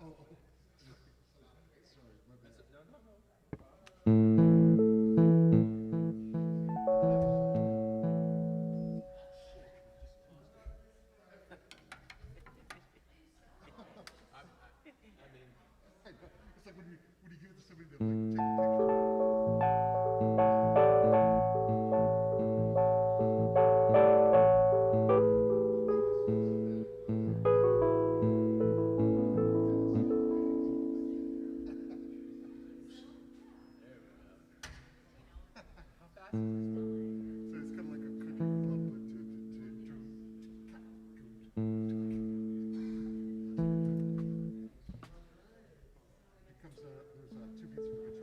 Oh, oh, sorry, my bad. No, no, no. I mean, I know. It's like when you give it to somebody to like take a picture. there we go. How fast is this one? So it's kind of like a cooking club, but it comes. There's 2 beats per picture.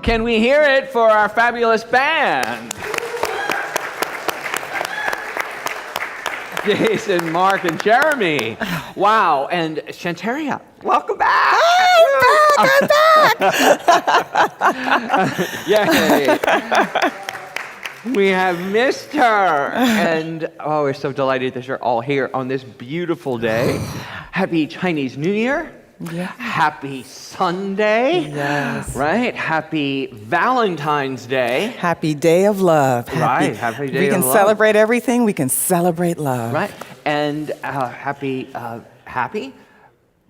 Can we hear it for our fabulous band? Jason, Mark, and Jeremy. Wow, and Shantaria, welcome back. I'm back. Yay. We have missed her. And oh, we're so delighted that you're all here on this beautiful day. Happy Chinese New Year. Yeah. Happy Sunday. Yes. Right? Happy Valentine's Day. Happy Day of Love. Right, happy Day We of can Love. celebrate everything. We can celebrate love. Right? And happy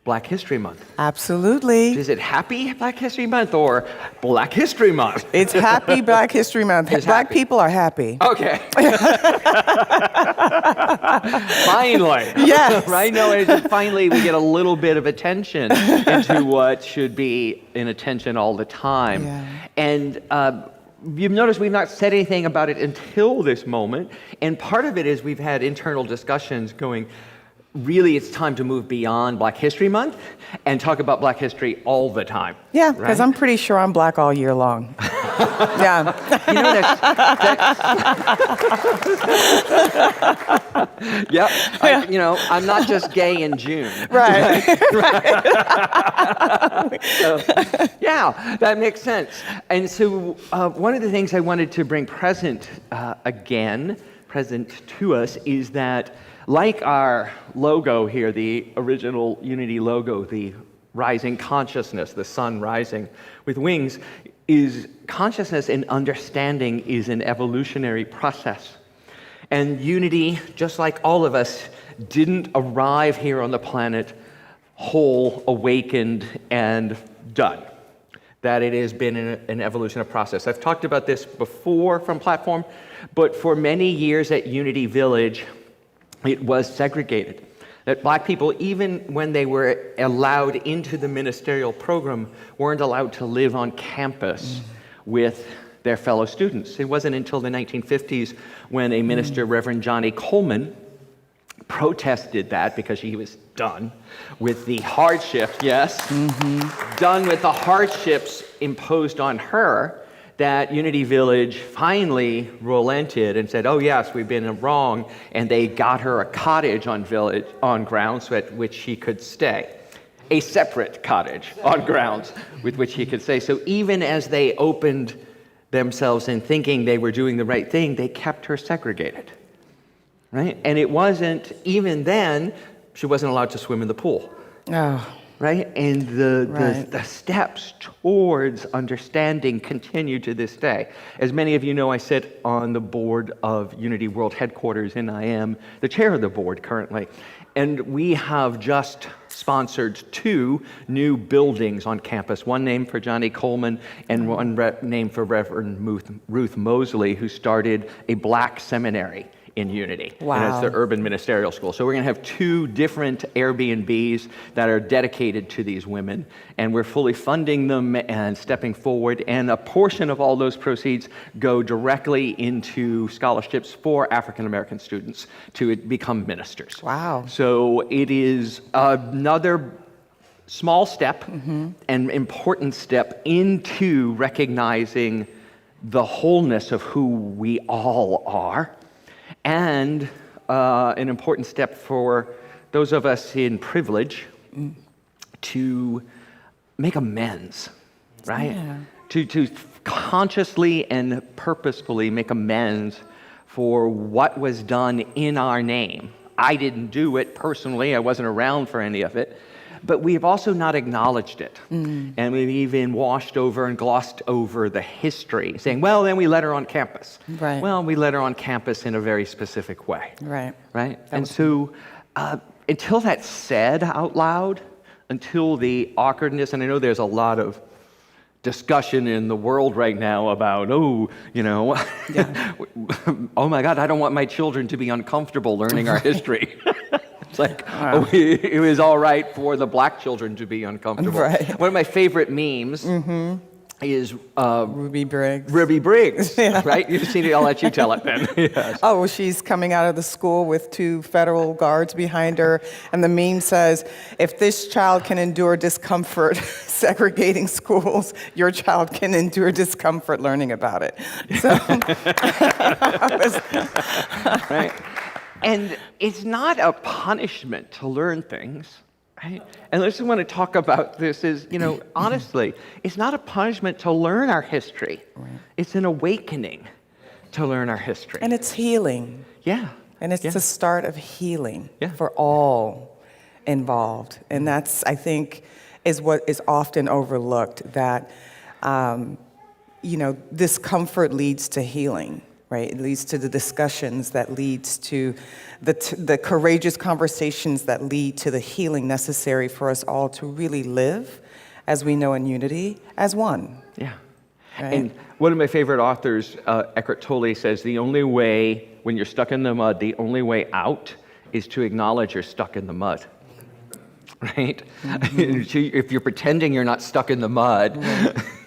Black History Month. Absolutely. Is it Happy Black History Month or Black History Month? It's Happy Black History Month. It's Black happy. people are happy. Okay. Finally. Yes. Right? No, finally we get a little bit of attention into what should be in attention all the time. Yeah. And you've noticed we've not said anything about it until this moment. And part of it is we've had internal discussions going, really it's time to move beyond Black History Month and talk about Black history all the time. Yeah, because right? I'm pretty sure I'm black all year long. Yeah. You know, yep. I'm not just gay in June. Right. So, yeah, that makes sense. And so one of the things I wanted to bring present to us, is that like our logo here, the original Unity logo, the rising consciousness, the sun rising with wings, is consciousness and understanding is an evolutionary process. And Unity, just like all of us, didn't arrive here on the planet whole, awakened, and done. That it has been an evolutionary process. I've talked about this before from platform, but for many years at Unity Village, it was segregated. That black people, even when they were allowed into the ministerial program, weren't allowed to live on campus with their fellow students. It wasn't until the 1950s when a minister, Reverend Johnny Coleman, protested that because he was done with the hardships, done with the hardships imposed on her, that Unity Village finally relented and said, oh yes, we've been wrong, and they got her a cottage on grounds at which she could stay. A separate cottage on grounds with which she could stay. So even as they opened themselves in thinking they were doing the right thing, they kept her segregated, right? And it wasn't, even then, she wasn't allowed to swim in the pool. Oh. Right? And the steps towards understanding continue to this day. As many of you know, I sit on the board of Unity World Headquarters, and I am the chair of the board currently. And we have just sponsored 2 new buildings on campus, one named for Johnny Coleman and one named for Reverend Ruth Mosley, who started a black seminary in Unity. Wow. And it's the Urban Ministerial School. So we're going to have 2 different Airbnbs that are dedicated to these women, and we're fully funding them and stepping forward, and a portion of all those proceeds go directly into scholarships for African American students to become ministers. Wow. So it is another small step and important step into recognizing the wholeness of who we all are, and an important step for those of us in privilege to make amends, right? Yeah. To consciously and purposefully make amends for what was done in our name. I didn't do it personally, I wasn't around for any of it, but we've also not acknowledged it. And we've even washed over and glossed over the history, saying, well, then we let her on campus. Right. Well, we let her on campus in a very specific way. Right. Right? And so until that's said out loud, until the awkwardness, and I know there's a lot of discussion in the world right now about, oh my God, I don't want my children to be uncomfortable learning our history. It's like, it was all right for the black children to be uncomfortable. Right. One of my favorite memes is Ruby Briggs. Ruby Briggs, right? You've seen it. I'll let you tell it then. Yes. Oh, well, she's coming out of the school with 2 federal guards behind her, and the meme says, if this child can endure discomfort segregating schools, your child can endure discomfort learning about it. So, Right. And it's not a punishment to learn things. Right? And I just want to talk about this is, honestly, it's not a punishment to learn our history. Right. It's an awakening to learn our history. and it's healing, Yeah. and it's Yeah. the start of healing Yeah. for all involved. And that's, I think, is what is often overlooked, that, discomfort leads to healing. Right, it leads to the discussions that leads to the courageous conversations that lead to the healing necessary for us all to really live, as we know in unity, as one. Yeah. Right? And one of my favorite authors, Eckhart Tolle, says the only way, when you're stuck in the mud, the only way out is to acknowledge you're stuck in the mud. Right? Mm-hmm. If you're pretending you're not stuck in the mud,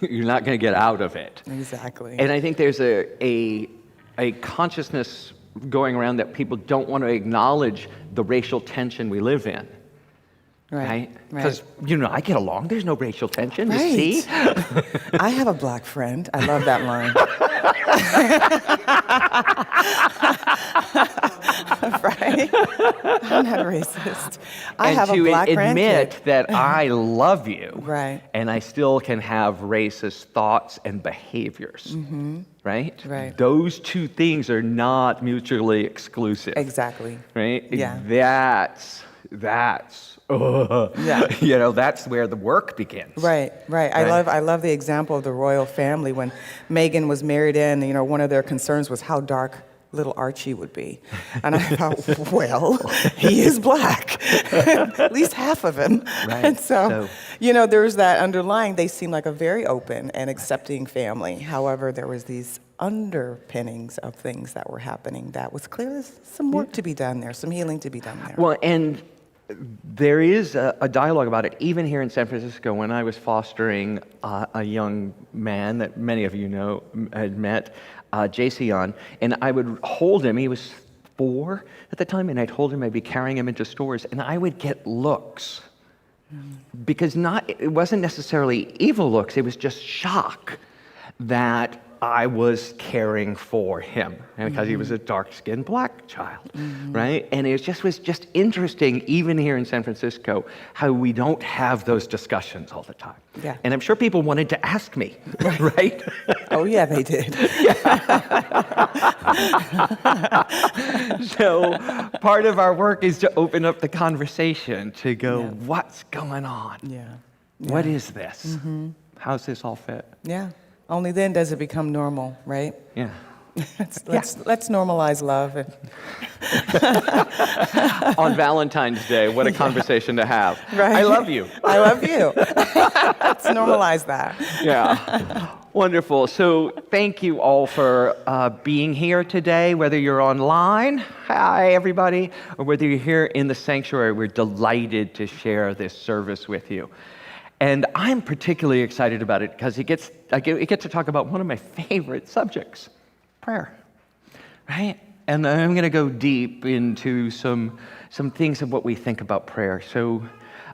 you're not going to get out of it. Exactly. And I think there's a consciousness going around that people don't want to acknowledge the racial tension we live in. Right? Because, I get along. There's no racial tension. Right. You see? I have a black friend. I love that line. Right? I'm not racist. I have a black and to admit grandkid. that I love you. Right. And I still can have racist thoughts and behaviors. Right? Right. Those two things are not mutually exclusive. Exactly. Right? Yeah. That's Yeah. that's where the work begins. Right. I love the example of the royal family when Meghan was married in. One of their concerns was how dark little Archie would be, and I thought, well, he is black, at least half of him. Right. And so, there's that underlying. They seem like a very open and accepting family. However, there was these underpinnings of things that were happening that was clear there's some work to be done there, some healing to be done there. Well, and there is a dialogue about it, even here in San Francisco, when I was fostering a young man that many of you had met, Jason, and I would hold him. He was 4 at the time, and I'd hold him. I'd be carrying him into stores, and I would get looks. Because it wasn't necessarily evil looks, it was just shock that I was caring for him, and because he was a dark-skinned black child, right? And it was just interesting, even here in San Francisco, how we don't have those discussions all the time. Yeah. And I'm sure people wanted to ask me, right? Oh yeah, they did. So part of our work is to open up the conversation, to go, what's going on? Yeah. What is this? How's this all fit? Yeah. Only then does it become normal, right? Yeah. Let's normalize love. On Valentine's Day, what a conversation to have. Right. I love you. I love you. Let's normalize that. Yeah. Wonderful. So thank you all for being here today, whether you're online, hi everybody, or whether you're here in the sanctuary. We're delighted to share this service with you. And I'm particularly excited about it because I get to talk about one of my favorite subjects, prayer, right? And I'm going to go deep into some things of what we think about prayer. So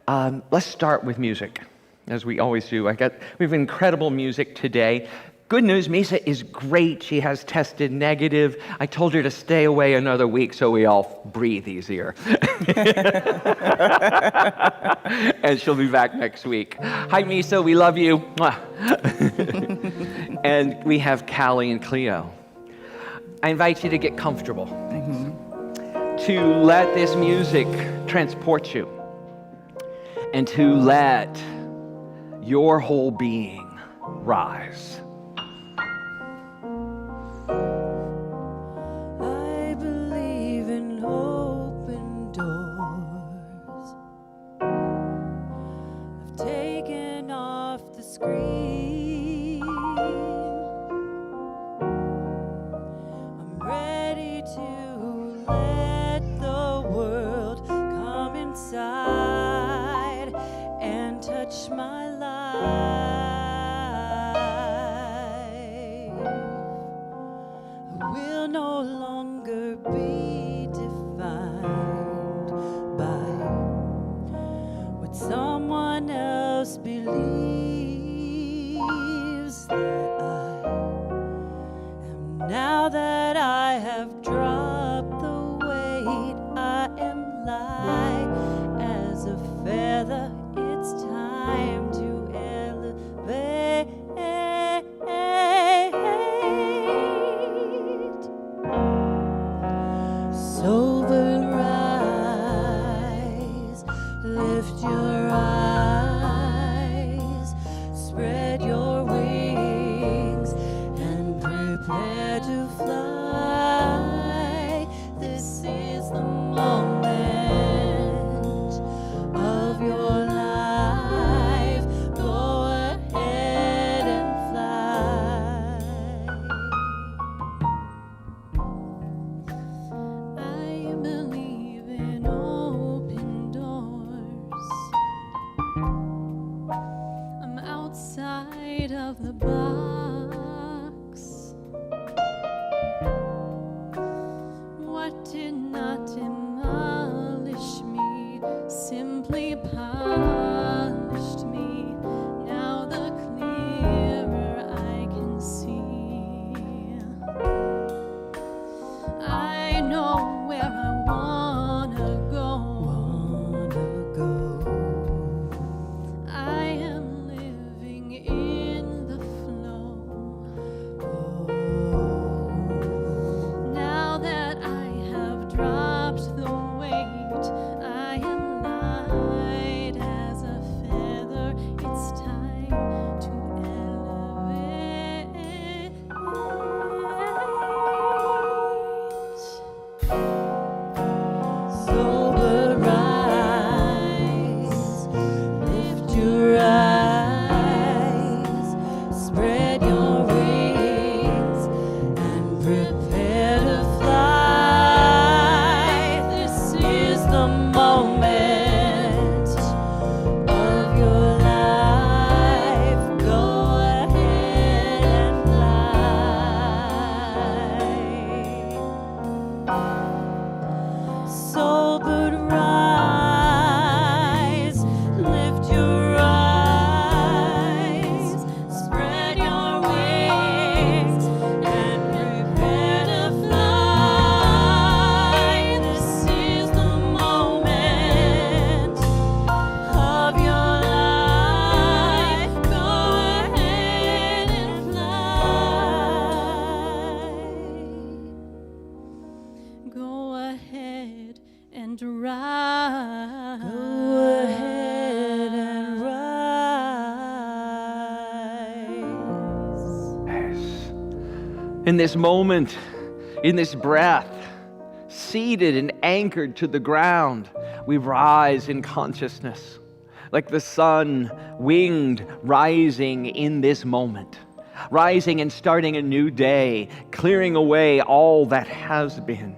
let's start with music, as we always do. We have incredible music today. Good news, Misa is great. She has tested negative. I told her to stay away another week so we all breathe easier. And she'll be back next week. Hi, Misa, we love you. And we have Callie and Cleo. I invite you to get comfortable, to let this music transport you, and to let your whole being rise. I believe in open doors. I've taken off the screen. I'm ready to let the world come inside and touch my life. will no longer be defined by what someone else believes that I am. Now that I have dropped the weight, I am light as a feather. It's time to elevate. Sober rise, lift your eyes, spread your wings, and prepare to fly. This is the moment of your life. Go ahead and fly. I believe in open doors. I'm outside of the box. What did not demolish me simply polished me. Now the clearer I can see, I know where I wanna go. I am living in the flow. Now that I have dropped the weight, I am light as a feather. It's time to elevate. Sober rise, lift your eyes, spread your wings, and prepare to fly. This is the moment of your life. Go ahead and fly. Sober rise, lift your eyes, spread your wings, and prepare to fly. This is the moment of your life. Go ahead and fly. Go ahead and rise. Go ahead and rise. Yes. In this moment, in this breath, seated and anchored to the ground, we rise in consciousness, like the sun, winged, rising in this moment, rising and starting a new day, clearing away all that has been,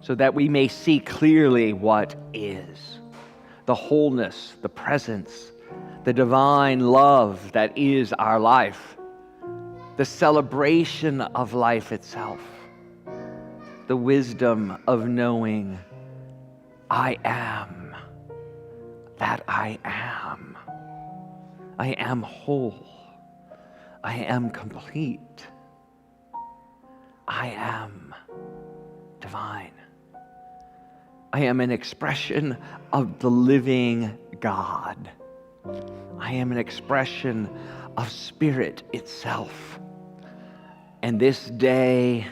so that we may see clearly what is. The wholeness, the presence, the divine love that is our life, the celebration of life itself, the wisdom of knowing I am that I am. I am whole. I am complete. I am divine. I am an expression of the living God. I am an expression of Spirit itself. And this day,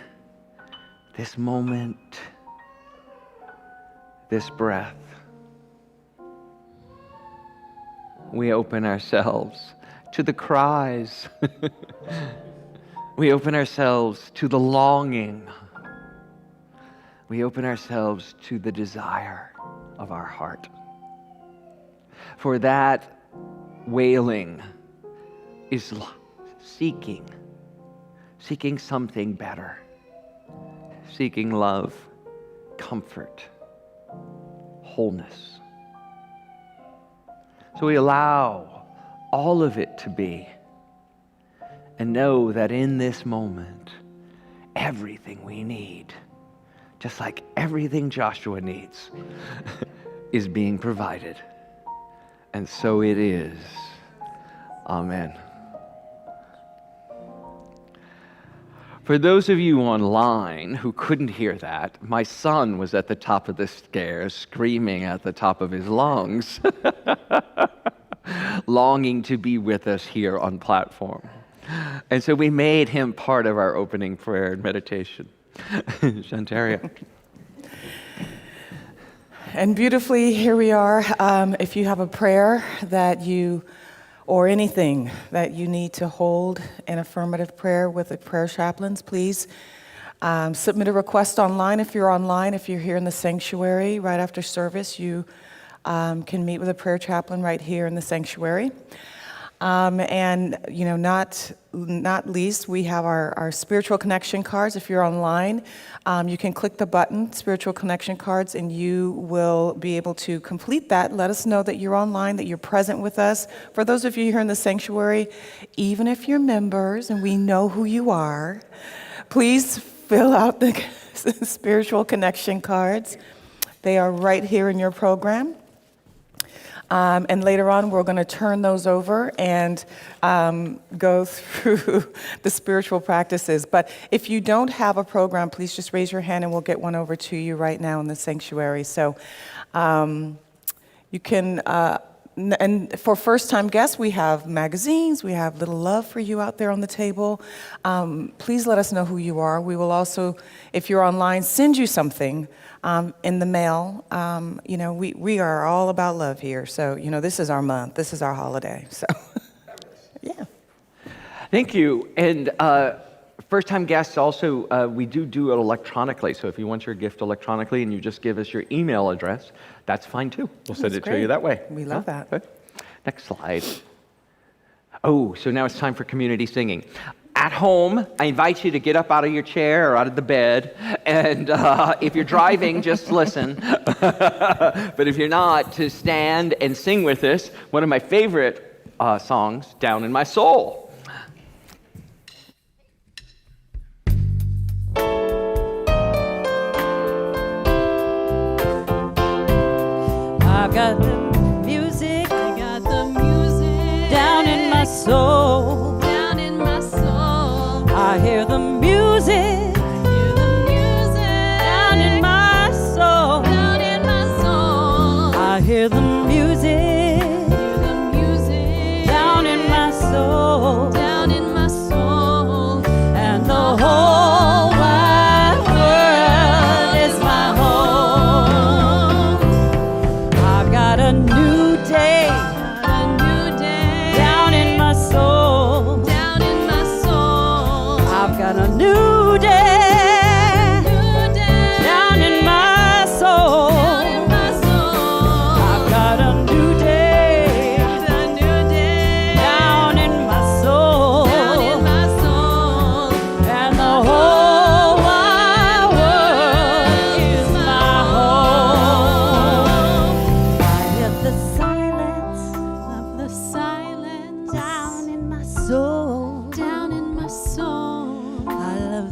this moment, this breath, we open ourselves to the cries. We open ourselves to the longing. We open ourselves to the desire of our heart. For that wailing is seeking something better, seeking love, comfort, wholeness. So we allow all of it to be, and know that in this moment, everything we need, just like everything Joshua needs, is being provided. And so it is. Amen. For those of you online who couldn't hear that, my son was at the top of the stairs screaming at the top of his lungs, longing to be with us here on platform. And so we made him part of our opening prayer and meditation. Shantaria. And beautifully, here we are. If you have a prayer that you, or anything that you need to hold an affirmative prayer with the prayer chaplains, please submit a request online. If you're online, if you're here in the sanctuary, right after service, you can meet with a prayer chaplain right here in the sanctuary. And, you know, not least, we have our spiritual connection cards. If you're online, you can click the button, spiritual connection cards, and you will be able to complete that. Let us know that you're online, that you're present with us. For those of you here in the sanctuary, even if you're members and we know who you are, please fill out the spiritual connection cards. They are right here in your program. And later on, we're going to turn those over and go through the spiritual practices. But if you don't have a program, please just raise your hand and we'll get one over to you right now in the sanctuary. So you can, and for first-time guests, we have magazines. We have Little Love for you out there on the table. Please let us know who you are. We will also, if you're online, send you something. In the mail. You know, we are all about love here. So, you know, this is our month. This is our holiday. So, yeah. Thank you. And first-time guests also, we do it electronically. So if you want your gift electronically and you just give us your email address, that's fine too. We'll send it to you that way. We love that. Good. Next slide. Oh, so now it's time for community singing. At home, I invite you to get up out of your chair or out of the bed, and if you're driving, just listen. But if you're not, to stand and sing with us one of my favorite songs, Down in My Soul. I've got the music, I got the music down in my soul. I hear the music, down in my soul. I hear the music, down in my soul. And the whole wide world is my home. I've got a new day, down in my soul. I've got a new day, down in my soul. I've got a new day, down in my soul. And the whole wide world is my home. I hear the silence of the silence down in my soul. I love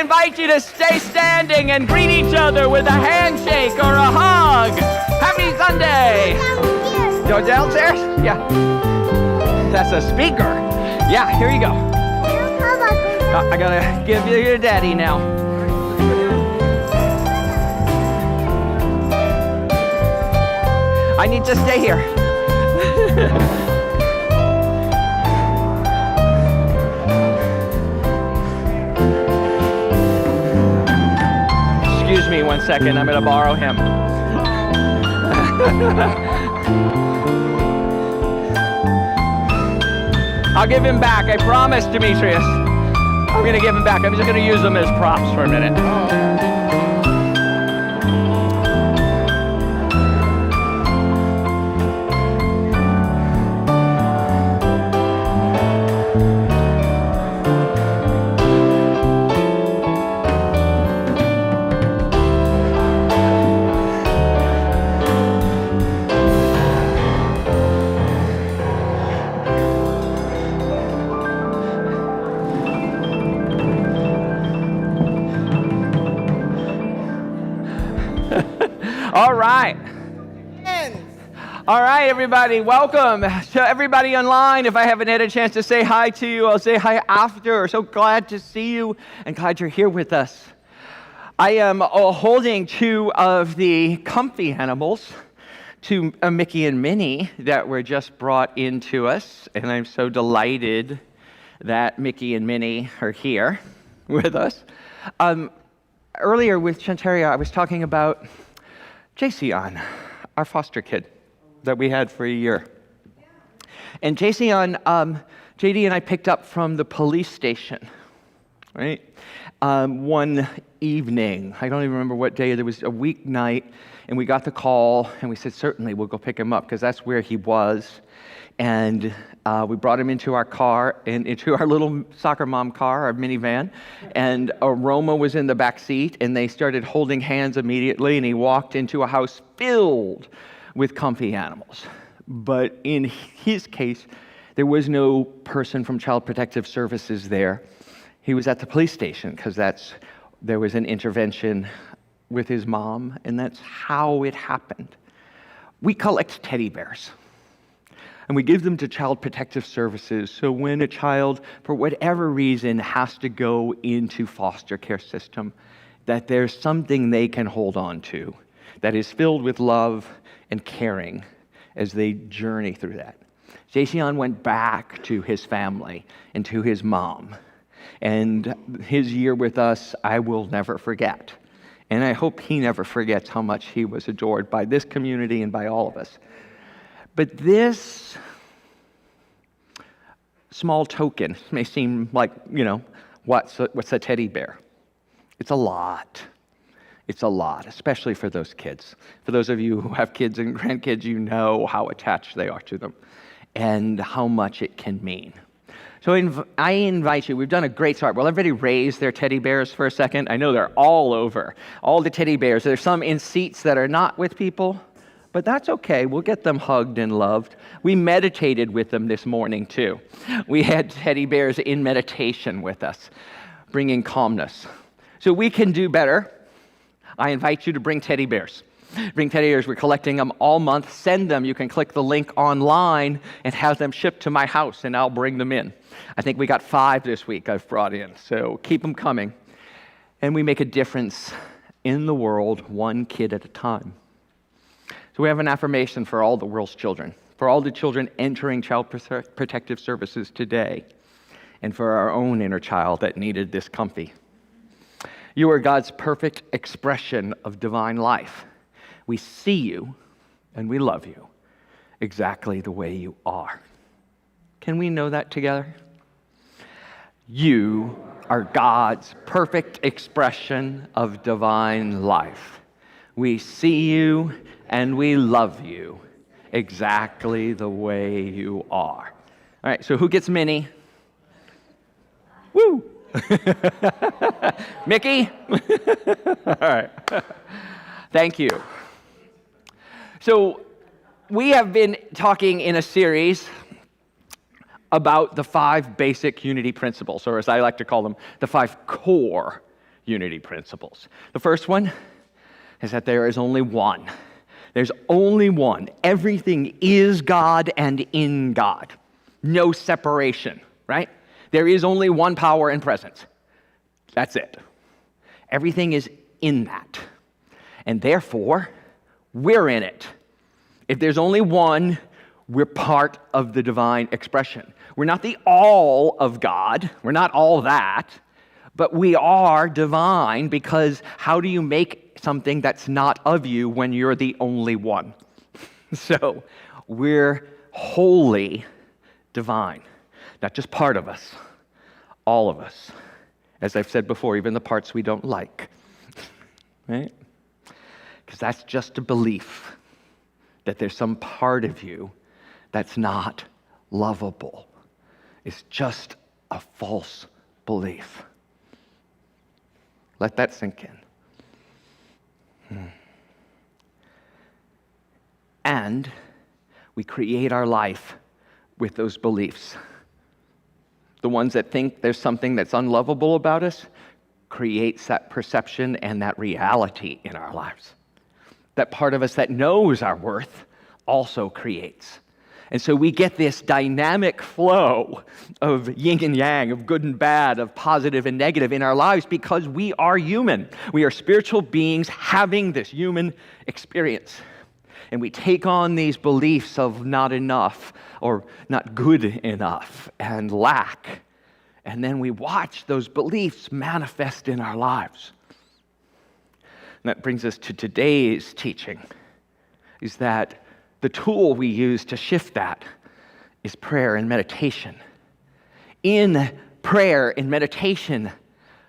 invite you to stay standing and greet each other with a handshake or a hug. Happy Sunday. Go downstairs? Yeah. That's a speaker. Yeah, here you go. I gotta give you your daddy now. I need to stay here. Excuse me 1 second, I'm gonna borrow him. I'll give him back, I promise, Demetrius. I'm gonna give him back. I'm just gonna use them as props for a minute. All right. All right, everybody. Welcome to everybody online. If I haven't had a chance to say hi to you, I'll say hi after. So glad to see you and glad you're here with us. I am holding two of the comfy animals, two Mickey and Minnie, that were just brought into us. And I'm so delighted that Mickey and Minnie are here with us. Earlier with Chantaria, I was talking about Jason, our foster kid that we had for a year. And Jason, JD and I picked up from the police station, right? One evening, I don't even remember what day, there was a weeknight, and we got the call, and we said, certainly, we'll go pick him up, because that's where he was. And we brought him into our car, and into our little soccer mom car, our minivan, and Roma was in the back seat, and they started holding hands immediately, and he walked into a house filled with comfy animals. But in his case, there was no person from Child Protective Services there. He was at the police station, because there was an intervention with his mom, and that's how it happened. We collect teddy bears. And we give them to Child Protective Services, so when a child, for whatever reason, has to go into foster care system, that there's something they can hold on to that is filled with love and caring as they journey through that. Jason went back to his family and to his mom. And his year with us, I will never forget. And I hope he never forgets how much he was adored by this community and by all of us. But this small token may seem like, what's a teddy bear? It's a lot. It's a lot, especially for those kids. For those of you who have kids and grandkids, you know how attached they are to them and how much it can mean. So I invite you, we've done a great start. Will everybody raise their teddy bears for a second? I know they're all over. All the teddy bears. There's some in seats that are not with people. But that's okay. We'll get them hugged and loved. We meditated with them this morning, too. We had teddy bears in meditation with us, bringing calmness. So we can do better. I invite you to bring teddy bears. Bring teddy bears. We're collecting them all month. Send them. You can click the link online and have them shipped to my house, and I'll bring them in. I think we got 5 this week I've brought in, so keep them coming. And we make a difference in the world, one kid at a time. So we have an affirmation for all the world's children, for all the children entering Child Protective Services today, and for our own inner child that needed this comfy. You are God's perfect expression of divine life. We see you and we love you exactly the way you are. Can we know that together? You are God's perfect expression of divine life. We see you and we love you exactly the way you are. All right, so who gets Minnie? Woo! Mickey? All right. Thank you. So we have been talking in a series about the 5 basic unity principles, or as I like to call them, the 5 core unity principles. The first one is that there is only one. There's only one. Everything is God and in God. No separation, right? There is only one power and presence. That's it. Everything is in that. And therefore, we're in it. If there's only one, we're part of the divine expression. We're not the all of God. We're not all that. But we are divine, because how do you make something that's not of you when you're the only one? So we're wholly divine. Not just part of us, all of us. As I've said before, even the parts we don't like. Right? Because that's just a belief that there's some part of you that's not lovable. It's just a false belief. Let that sink in. And we create our life with those beliefs. The ones that think there's something that's unlovable about us creates that perception and that reality in our lives. That part of us that knows our worth also creates. And so we get this dynamic flow of yin and yang, of good and bad, of positive and negative in our lives, because we are human. We are spiritual beings having this human experience. And we take on these beliefs of not enough or not good enough and lack. And then we watch those beliefs manifest in our lives. And that brings us to today's teaching, is that the tool we use to shift that is prayer and meditation. In prayer and meditation,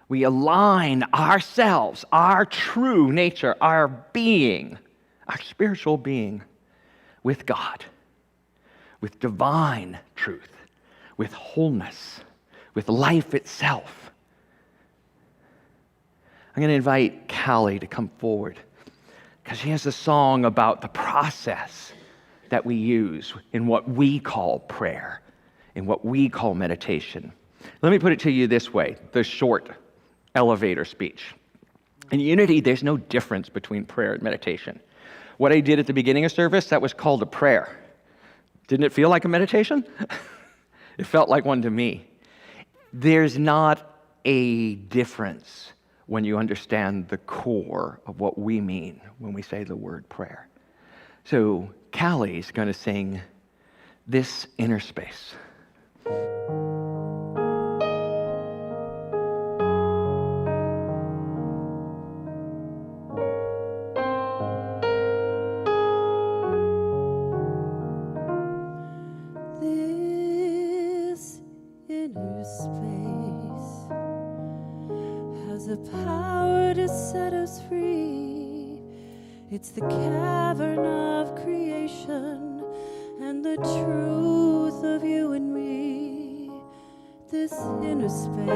we align ourselves, our true nature, our being, our spiritual being, with God, with divine truth, with wholeness, with life itself. I'm going to invite Callie to come forward, because she has a song about the process that we use in what we call prayer, in what we call meditation. Let me put it to you this way, the short elevator speech. In unity, there's no difference between prayer and meditation. What I did at the beginning of service, that was called a prayer. Didn't it feel like a meditation? It felt like one to me. There's not a difference when you understand the core of what we mean when we say the word prayer. So Callie's going to sing This Inner Space. This inner space has the power to set us free. It's the cavern of creation and the truth of you and me. This inner space,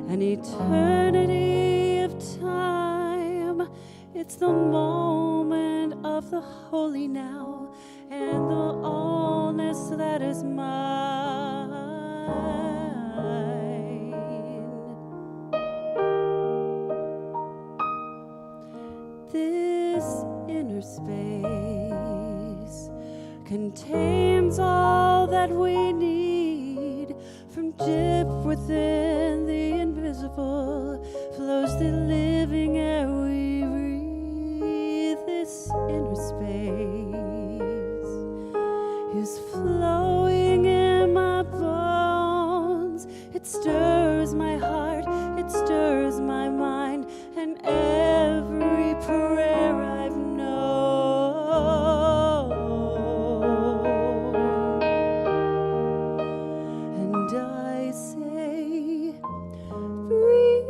an eternity of time. It's the moment of the holy now and the allness that is mine. This inner space contains all that we need. From deep within the invisible flows the living air we breathe. This inner space is flowing in my bones. It stirs my heart, it stirs my mind, and every prayer I've known. And I say, breathe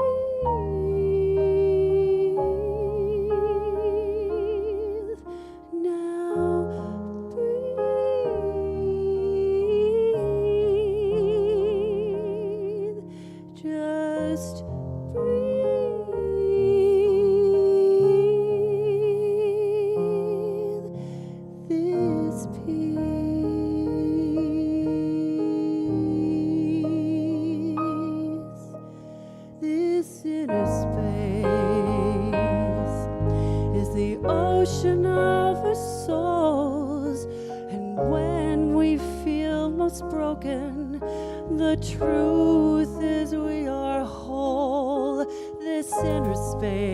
now, breathe, just breathe this peace, The truth is we are whole. This inner space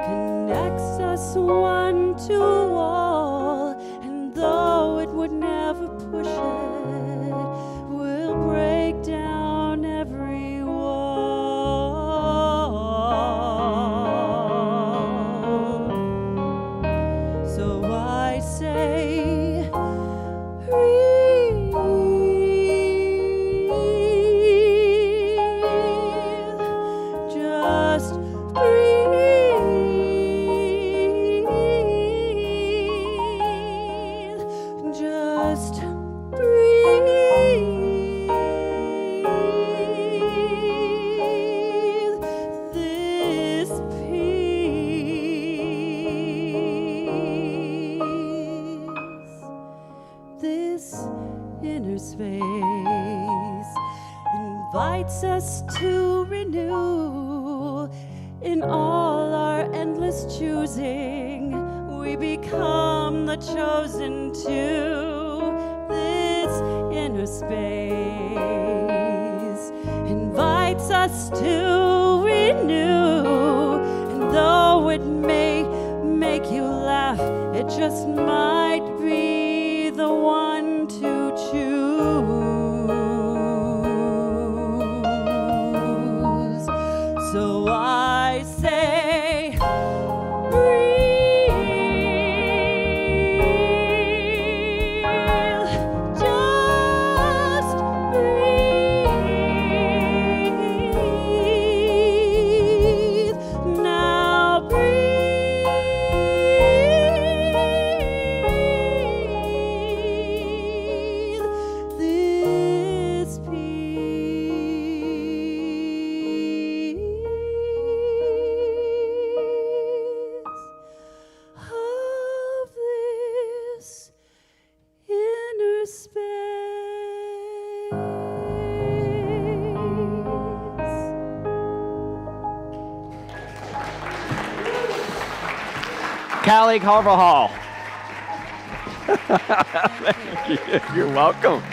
connects us one to all, and though it would never push it, we'll break down every wall. So I say, breathe, just breathe, just breathe this peace. This inner space invites us to renew. In all our endless choosing, we become the chosen two. This inner space invites us to renew. And though it may make you laugh, it just might be the one to choose. So I say, breathe, just breathe. Now breathe this peace of this inner space. Callie Carvajal. Thank you. You're welcome.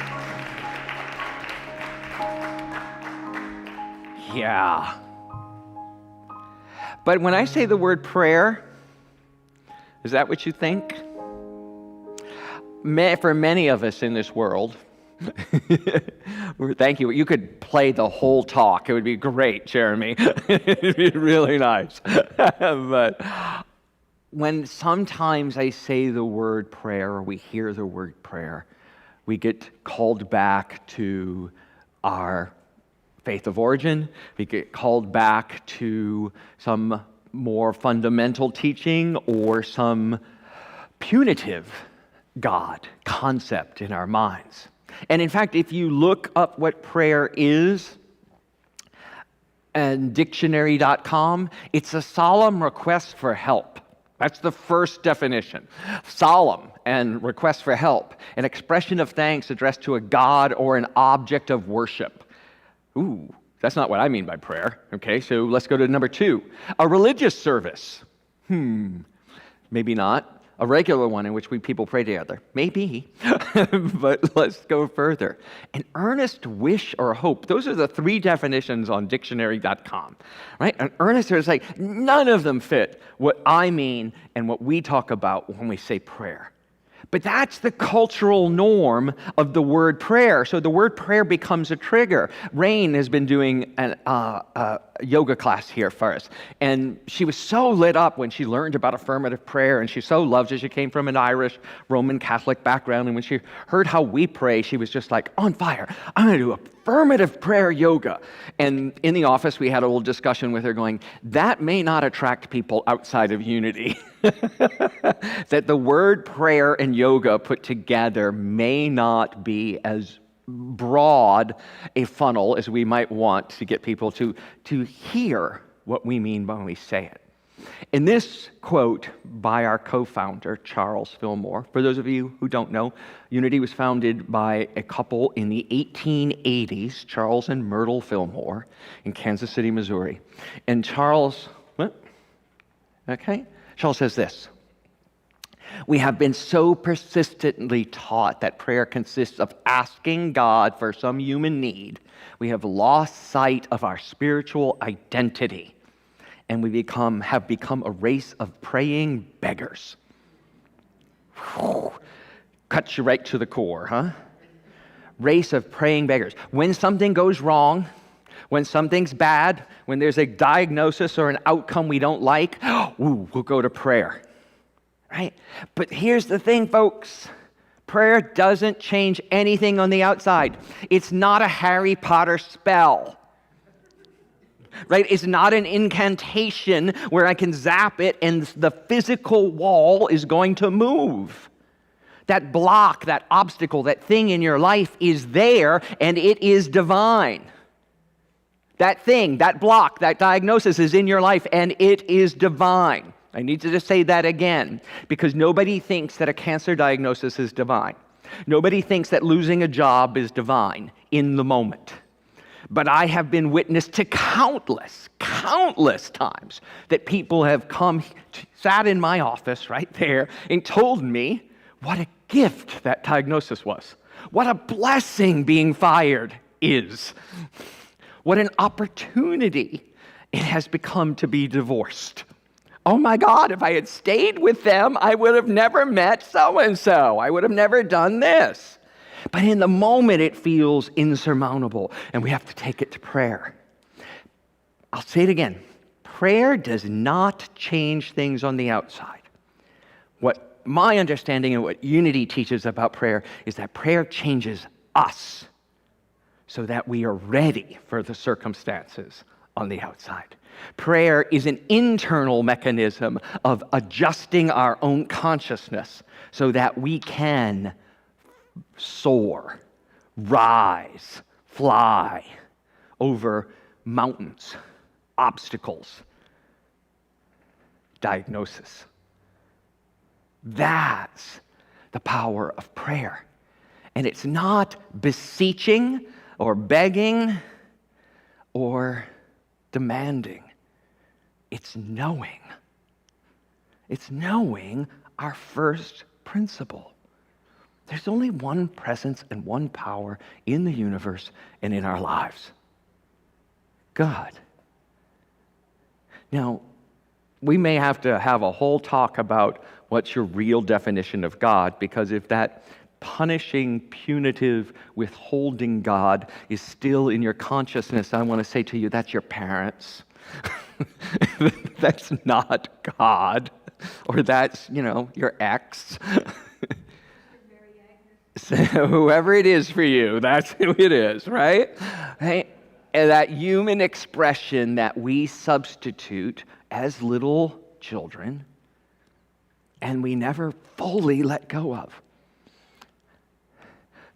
Yeah. But when I say the word prayer, is that what you think? For many of us in this world, thank you. You could play the whole talk. It would be great, Jeremy. It'd be really nice. But when sometimes I say the word prayer, or we hear the word prayer, we get called back to our faith of origin. We get called back to some more fundamental teaching or some punitive God concept in our minds. And in fact, if you look up what prayer is, and dictionary.com, it's a solemn request for help. That's the first definition. Solemn and request for help, an expression of thanks addressed to a god or an object of worship. Ooh, that's not what I mean by prayer. Okay, so let's go to number 2. A religious service. Maybe not. A regular one in which people pray together. Maybe. But let's go further. An earnest wish or hope. Those are the 3 definitions on dictionary.com. Right? An earnest is like, none of them fit what I mean and what we talk about when we say prayer. But that's the cultural norm of the word prayer. So the word prayer becomes a trigger. Rain has been doing a yoga class here for us. And she was so lit up when she learned about affirmative prayer. And she so loved it. She came from an Irish Roman Catholic background. And when she heard how we pray, she was just like, on fire. I'm going to do affirmative prayer yoga. And in the office, we had a little discussion with her going, that may not attract people outside of Unity. That the word prayer and yoga put together may not be as broad a funnel as we might want to get people to hear what we mean when we say it. In this quote by our co-founder, Charles Fillmore, for those of you who don't know, Unity was founded by a couple in the 1880s, Charles and Myrtle Fillmore, in Kansas City, Missouri. And Charles says this: We have been so persistently taught that prayer consists of asking God for some human need. We have lost sight of our spiritual identity, and we have become a race of praying beggars. Whew. Cuts you right to the core, huh? Race of praying beggars. When something goes wrong, when something's bad, when there's a diagnosis or an outcome we don't like, we'll go to prayer. Right? But here's the thing, folks. Prayer doesn't change anything on the outside. It's not a Harry Potter spell. Right? It's not an incantation where I can zap it and the physical wall is going to move. That block, that obstacle, that thing in your life is there and it is divine. That thing, that block, that diagnosis is in your life and it is divine. I need to just say that again, because nobody thinks that a cancer diagnosis is divine. Nobody thinks that losing a job is divine in the moment. But I have been witness to countless times that people have come, sat in my office right there, and told me what a gift that diagnosis was. What a blessing being fired is. What an opportunity it has become to be divorced. Oh my God, if I had stayed with them, I would have never met so-and-so. I would have never done this. But in the moment, it feels insurmountable, and we have to take it to prayer. I'll say it again. Prayer does not change things on the outside. What my understanding and what Unity teaches about prayer is that prayer changes us so that we are ready for the circumstances on the outside. Prayer is an internal mechanism of adjusting our own consciousness so that we can soar, rise, fly over mountains, obstacles, diagnosis. That's the power of prayer. And it's not beseeching or begging or demanding. It's knowing. It's knowing our first principle. There's only one presence and one power in the universe and in our lives. God. Now, we may have to have a whole talk about what's your real definition of God, because if that punishing, punitive, withholding God is still in your consciousness, I want to say to you, that's your parents. That's not God. Or that's, your ex. So whoever it is for you, that's who it is, right? And that human expression that we substitute as little children and we never fully let go of.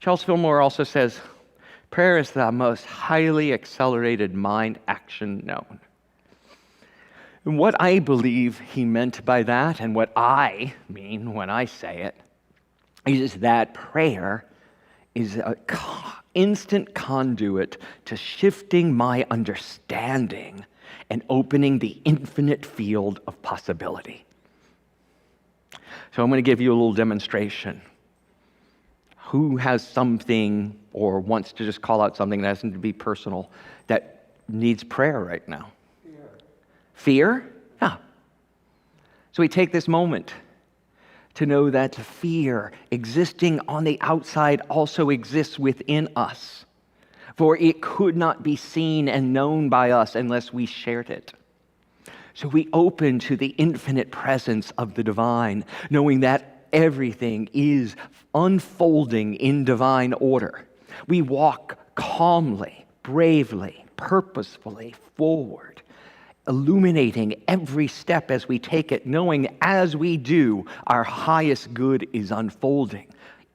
Charles Fillmore also says, prayer is the most highly accelerated mind action known. And what I believe he meant by that, and what I mean when I say it, is that prayer is an instant conduit to shifting my understanding and opening the infinite field of possibility. So I'm going to give you a little demonstration. Who has something or wants to just call out something that doesn't to be personal that needs prayer right now? Fear? Yeah. So we take this moment to know that fear existing on the outside also exists within us. For it could not be seen and known by us unless we shared it. So we open to the infinite presence of the divine, knowing that everything is unfolding in divine order. We walk calmly, bravely, purposefully forward, illuminating every step as we take it, knowing as we do, our highest good is unfolding,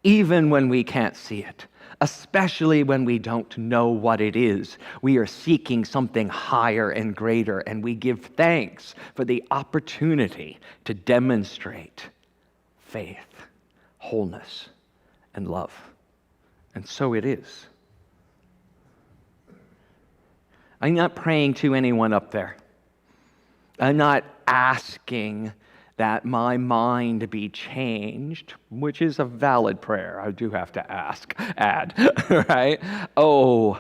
even when we can't see it. Especially when we don't know what it is. We are seeking something higher and greater, and we give thanks for the opportunity to demonstrate faith, wholeness, and love. And so it is. I'm not praying to anyone up there. I'm not asking that my mind be changed, which is a valid prayer, I do have to add, right? Oh,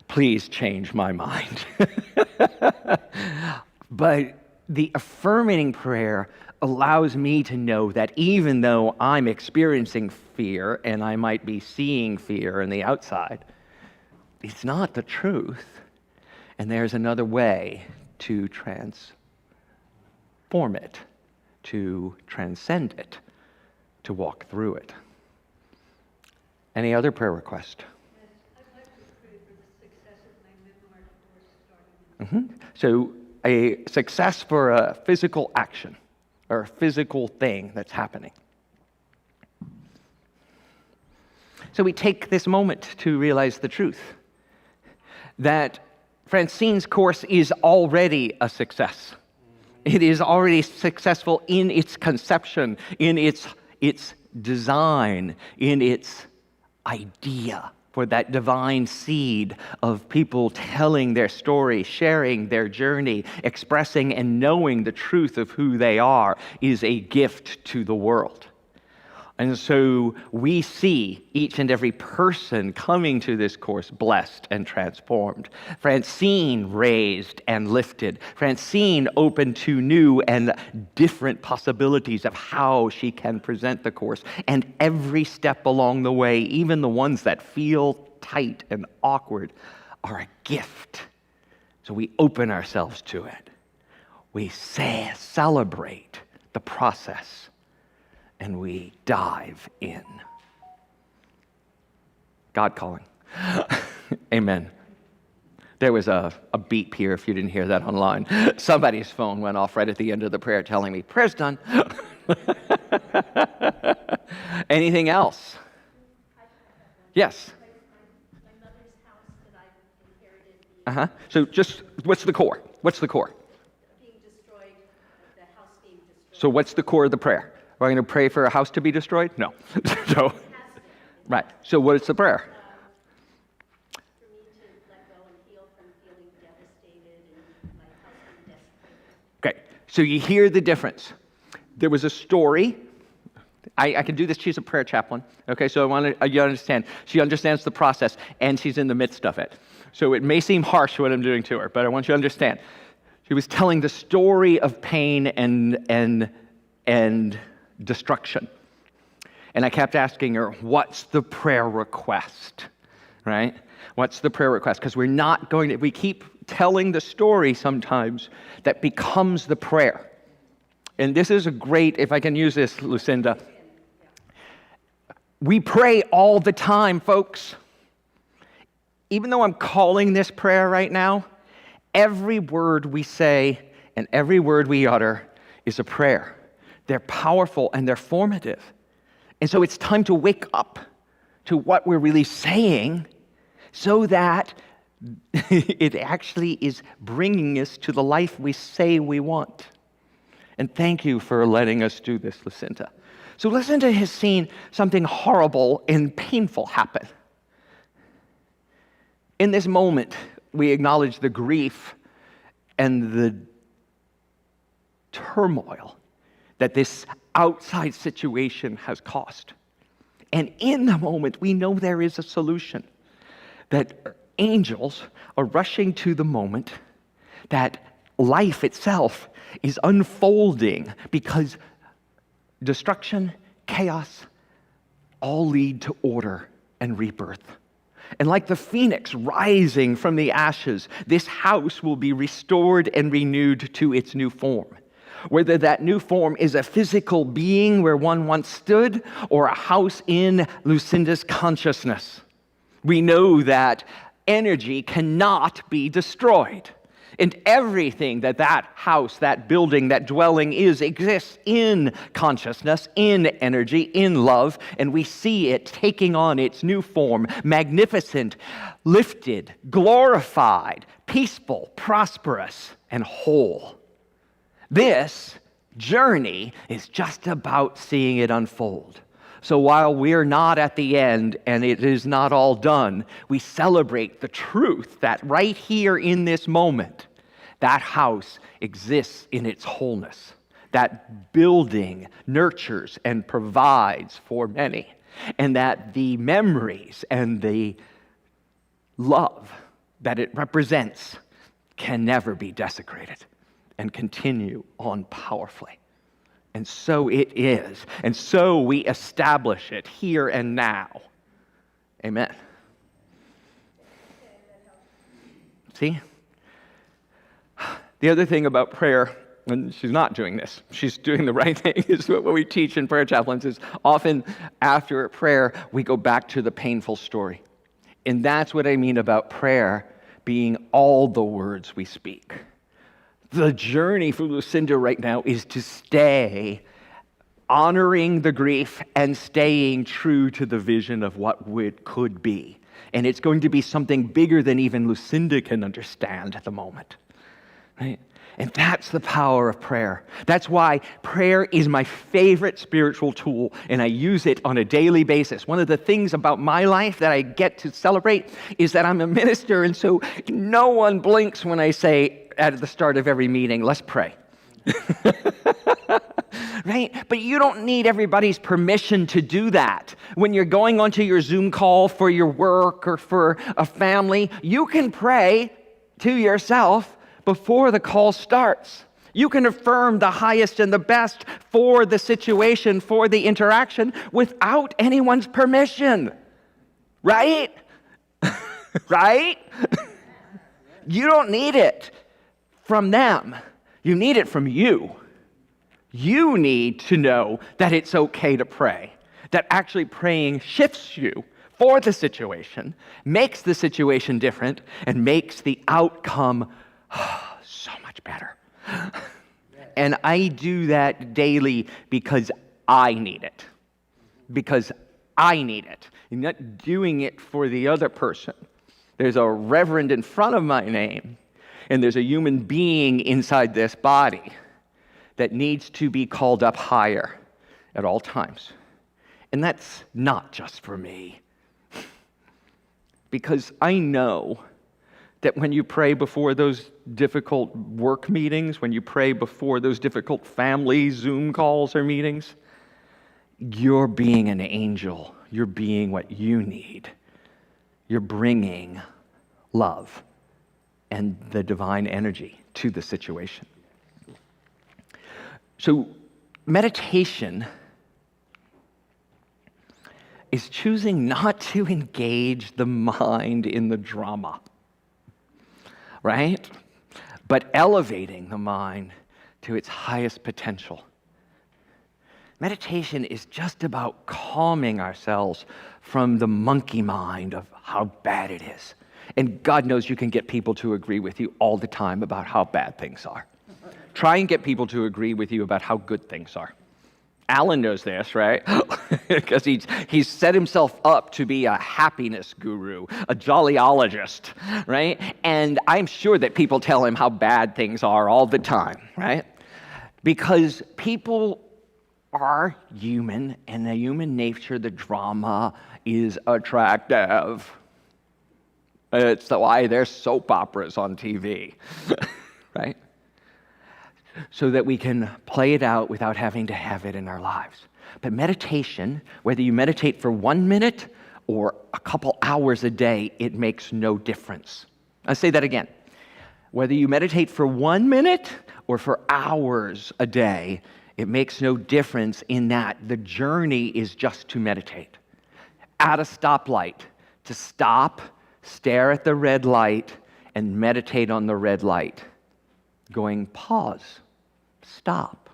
please change my mind. But the affirming prayer allows me to know that even though I'm experiencing fear and I might be seeing fear in the outside, it's not the truth. And there's another way to transform it, to transcend it, to walk through it. Any other prayer request? I'd like to pray for the success of my memoir course starting. So a success for a physical action or a physical thing that's happening. So we take this moment to realize the truth that Francine's course is already a success. It is already successful in its conception, in its design, in its idea for that divine seed of people telling their story, sharing their journey, expressing and knowing the truth of who they are is a gift to the world. And so we see each and every person coming to this course blessed and transformed. Francine raised and lifted. Francine open to new and different possibilities of how she can present the course. And every step along the way, even the ones that feel tight and awkward, are a gift. So we open ourselves to it. We celebrate the process. And we dive in. God calling. Amen. There was a beep here if you didn't hear that online. Somebody's phone went off right at the end of the prayer telling me, prayer's done. Anything else? Yes. My mother's house that I inherited So just, what's the core? What's the core? being destroyed, the house being destroyed. So what's the core of the prayer? Are we going to pray for a house to be destroyed? No. So, right. So what is the prayer? For me to let go and heal from feeling devastated and my house being desecrated. Okay. So you hear the difference. There was a story. I can do this. She's a prayer chaplain. Okay. So I want you to understand. She understands the process, and she's in the midst of it. So it may seem harsh what I'm doing to her, but I want you to understand. She was telling the story of pain and destruction. And I kept asking her, what's the prayer request? Right? What's the prayer request? Because we keep telling the story sometimes that becomes the prayer. And this is a great, if I can use this, Lucinda. We pray all the time, folks. Even though I'm calling this prayer right now, every word we say and every word we utter is a prayer. They're powerful and they're formative. And so it's time to wake up to what we're really saying so that it actually is bringing us to the life we say we want. And thank you for letting us do this, Lucinda. So Lucinda has seen something horrible and painful happen. In this moment, we acknowledge the grief and the turmoil that this outside situation has caused. And in the moment, we know there is a solution. That angels are rushing to the moment that life itself is unfolding because destruction, chaos, all lead to order and rebirth. And like the phoenix rising from the ashes, this house will be restored and renewed to its new form. Whether that new form is a physical being where one once stood or a house in Lucinda's consciousness. We know that energy cannot be destroyed. And everything that house, that building, that dwelling exists in consciousness, in energy, in love, and we see it taking on its new form, magnificent, lifted, glorified, peaceful, prosperous, and whole. This journey is just about seeing it unfold. So while we're not at the end and it is not all done, we celebrate the truth that right here in this moment, that house exists in its wholeness. that building nurtures and provides for many, and that the memories and the love that it represents can never be desecrated and continue on powerfully. And so it is. And so we establish it here and now. Amen. See? The other thing about prayer, and she's not doing this, she's doing the right thing, is what we teach in prayer chaplains, is often after a prayer, we go back to the painful story. And that's what I mean about prayer being all the words we speak. The journey for Lucinda right now is to stay honoring the grief and staying true to the vision of what it could be. And it's going to be something bigger than even Lucinda can understand at the moment. Right? And that's the power of prayer. That's why prayer is my favorite spiritual tool, and I use it on a daily basis. One of the things about my life that I get to celebrate is that I'm a minister, and so no one blinks when I say at the start of every meeting, let's pray. Right? But you don't need everybody's permission to do that. When you're going onto your Zoom call for your work or for a family, you can pray to yourself before the call starts. You can affirm the highest and the best for the situation, for the interaction, without anyone's permission. Right? Right? You don't need it from them. You need it from you. You need to know that it's okay to pray, that actually praying shifts you for the situation, makes the situation different, and makes the outcome so much better. And I do that daily because I need it. Because I need it. I'm not doing it for the other person. There's a reverend in front of my name, and there's a human being inside this body that needs to be called up higher at all times. And that's not just for me. Because I know that when you pray before those difficult work meetings, when you pray before those difficult family Zoom calls or meetings, you're being an angel. You're being what you need. You're bringing love and the divine energy to the situation. So, meditation is choosing not to engage the mind in the drama, right? But elevating the mind to its highest potential. Meditation is just about calming ourselves from the monkey mind of how bad it is. And God knows you can get people to agree with you all the time about how bad things are. Try and get people to agree with you about how good things are. Alan knows this, right? Because he's set himself up to be a happiness guru, a jollyologist, right? And I'm sure that people tell him how bad things are all the time, right? Because people are human, and in human nature, the drama is attractive. It's why there's soap operas on TV, right? So that we can play it out without having to have it in our lives. But meditation, whether you meditate for 1 minute or a couple hours a day, it makes no difference. I'll say that again. Whether you meditate for 1 minute or for hours a day, it makes no difference in that the journey is just to meditate. At a stoplight, to stop, stare at the red light, and meditate on the red light. Going pause, stop,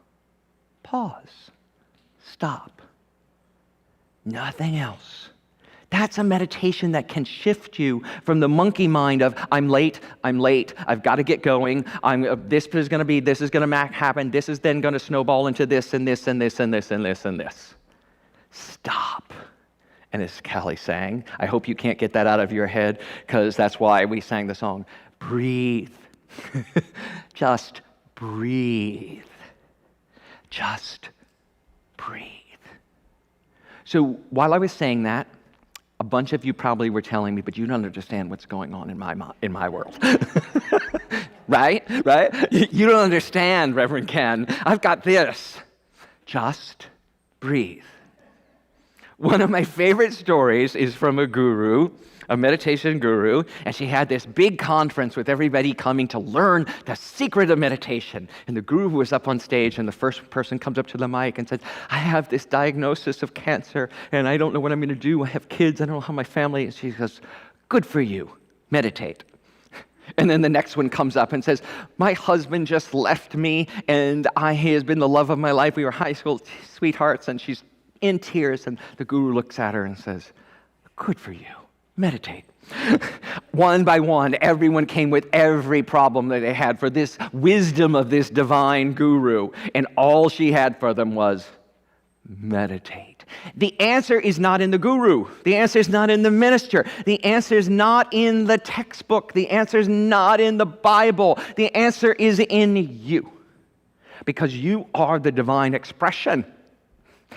pause, stop. Nothing else. That's a meditation that can shift you from the monkey mind of, I'm late, I've got to get going, this is going to happen, this is then going to snowball into this and this and this and this and this and this. Stop. And as Callie sang, I hope you can't get that out of your head, because that's why we sang the song. Breathe. Just breathe. Just breathe. So while I was saying that, a bunch of you probably were telling me, but you don't understand what's going on in my world. Right? You don't understand, Reverend Ken. I've got this. Just breathe. One of my favorite stories is from a guru, a meditation guru, and she had this big conference with everybody coming to learn the secret of meditation. And the guru was up on stage, and the first person comes up to the mic and says, I have this diagnosis of cancer, and I don't know what I'm going to do. I have kids. I don't know how my family is. She goes, good for you. Meditate. And then the next one comes up and says, my husband just left me, and he has been the love of my life. We were high school sweethearts, and she's in tears. And the guru looks at her and says, good for you. Meditate. One by one, everyone came with every problem that they had for this wisdom of this divine guru. And all she had for them was meditate. The answer is not in the guru. The answer is not in the minister. The answer is not in the textbook. The answer is not in the Bible. The answer is in you. Because you are the divine expression.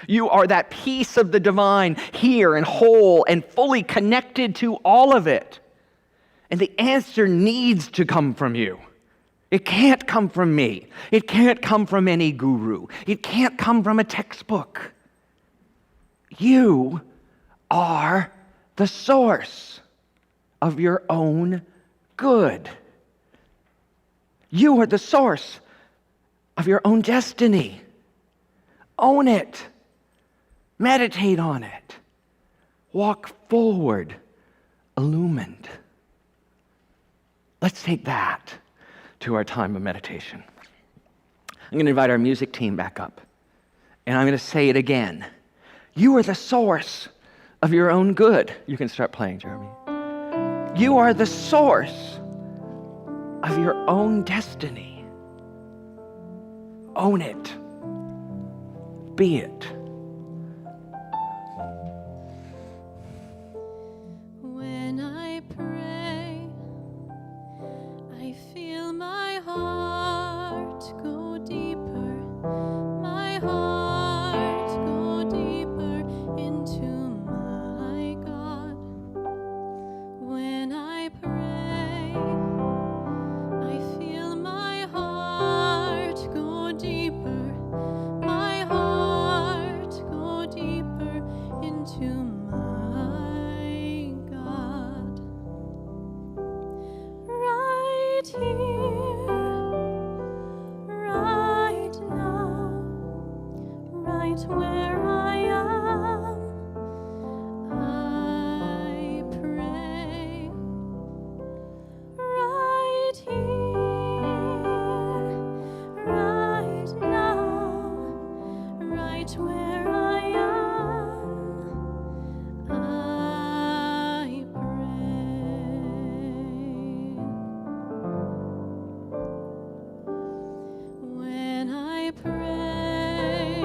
You are that piece of the divine here and whole and fully connected to all of it. And the answer needs to come from you. It can't come from me. It can't come from any guru. It can't come from a textbook. You are the source of your own good. You are the source of your own destiny. Own it. Meditate on it. Walk forward, illumined. Let's take that to our time of meditation. I'm going to invite our music team back up, and I'm going to say it again. You are the source of your own good. You can start playing, Jeremy. You are the source of your own destiny. Own it. Be it. When I pray, I feel my heart go deeper, my heart go deeper into my God. When I pray, I feel my heart go deeper, my heart go deeper into my God. Right here, right now, right where I am, I pray. Right here, right now, right where I am, I pray. When I pray,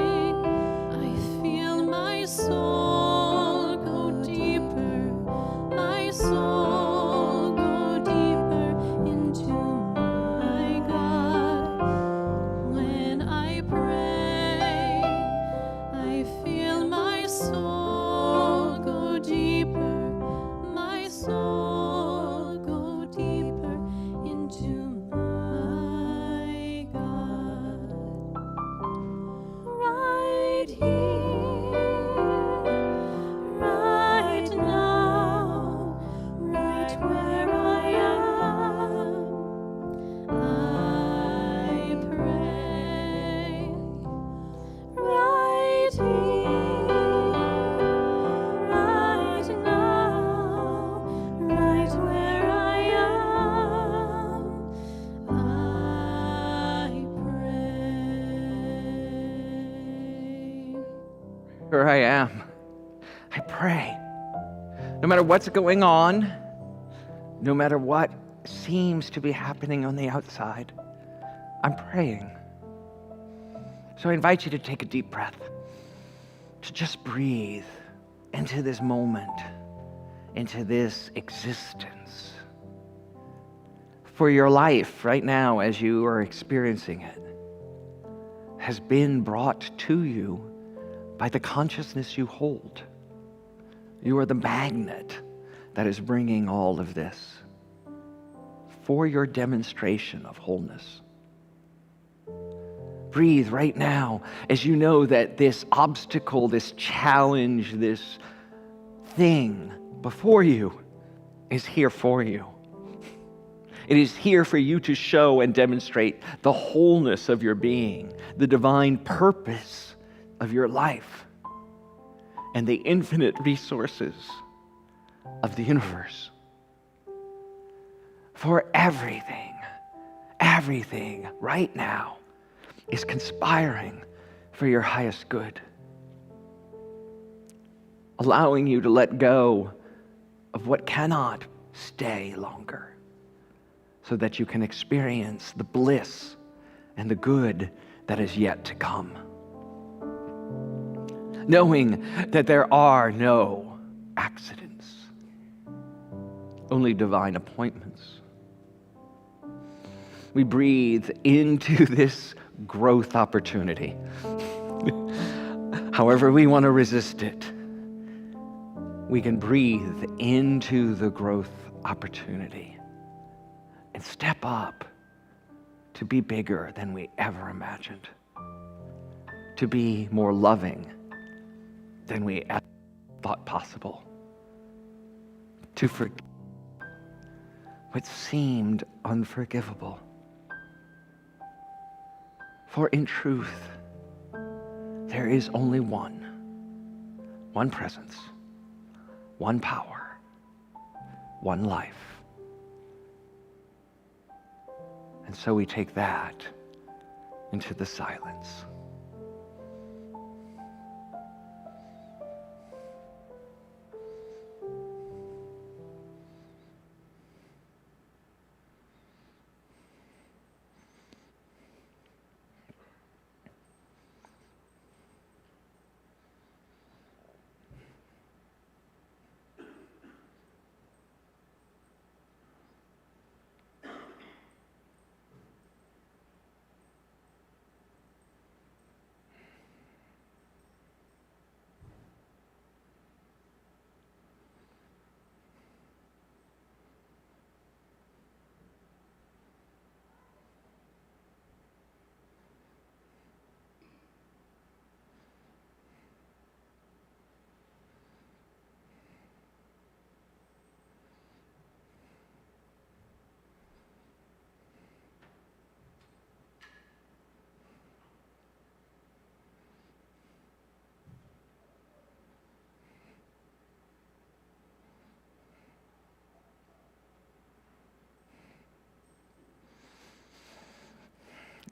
I feel my soul go deeper, my soul go deeper into my God. When I pray, I feel my soul go deeper, my soul go deeper into my God. Right here, right now, right where I am, I pray. Right here, right now, right where I am, I pray. Here I am. I pray. No matter what's going on, no matter what seems to be happening on the outside, I'm praying. So I invite you to take a deep breath, to just breathe into this moment, into this existence. For your life right now, as you are experiencing it, has been brought to you by the consciousness you hold. You are the magnet that is bringing all of this for your demonstration of wholeness. Breathe right now as you know that this obstacle, this challenge, this thing before you is here for you. It is here for you to show and demonstrate the wholeness of your being, the divine purpose of your life, and the infinite resources of the universe. For everything right now is conspiring for your highest good, allowing you to let go of what cannot stay longer, so that you can experience the bliss and the good that is yet to come. Knowing that there are no accidents, only divine appointments. We breathe into this growth opportunity. However we want to resist it, we can breathe into the growth opportunity and step up to be bigger than we ever imagined, to be more loving than we ever thought possible, to forgive what seemed unforgivable. For in truth, there is only one presence, one power, one life. And so we take that into the silence.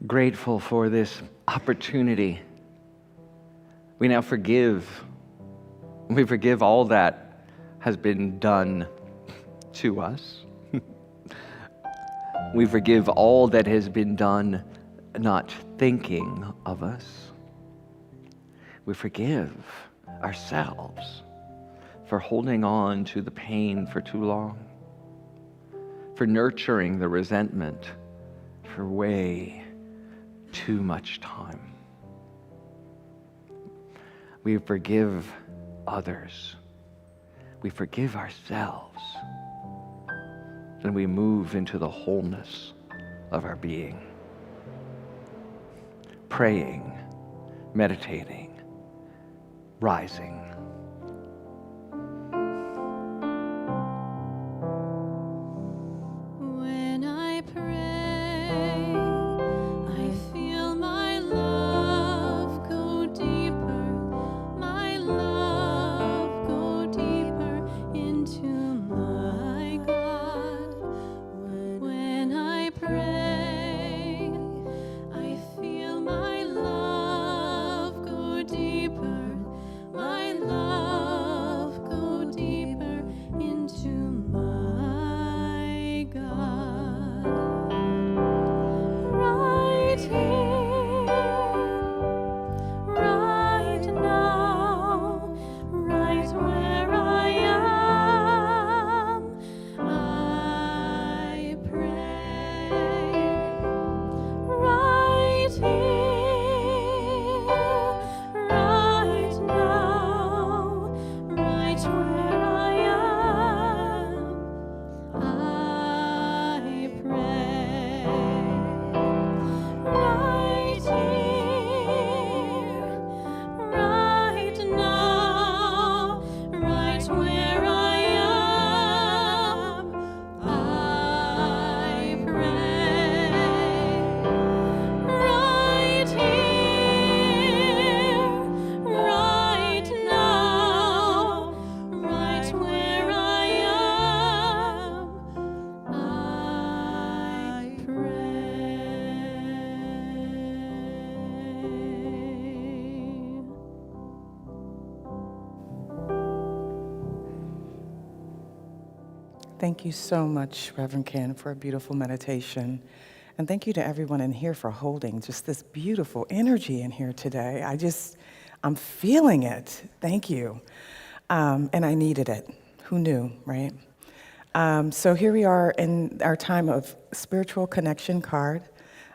Grateful for this opportunity. We now forgive. We forgive all that has been done to us. We forgive all that has been done not thinking of us. We forgive ourselves for holding on to the pain for too long, for nurturing the resentment for way too much time. We forgive others. We forgive ourselves. And we move into the wholeness of our being. Praying, meditating, rising. When I pray, I feel my love go deeper, my love go deeper into my God. When I pray, I feel my love go deeper, my Thank you so much, Reverend Ken, for a beautiful meditation. And thank you to everyone in here for holding just this beautiful energy in here today. I'm feeling it. Thank you. And I needed it. Who knew, right? So here we are in our time of spiritual connection card.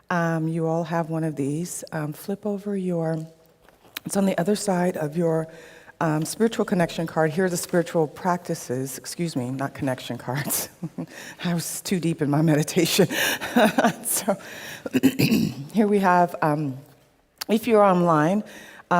You all have one of these. Flip over it's on the other side of your spiritual connection card. Here are the spiritual practices, not connection cards. I was too deep in my meditation. So here we have, if you're online,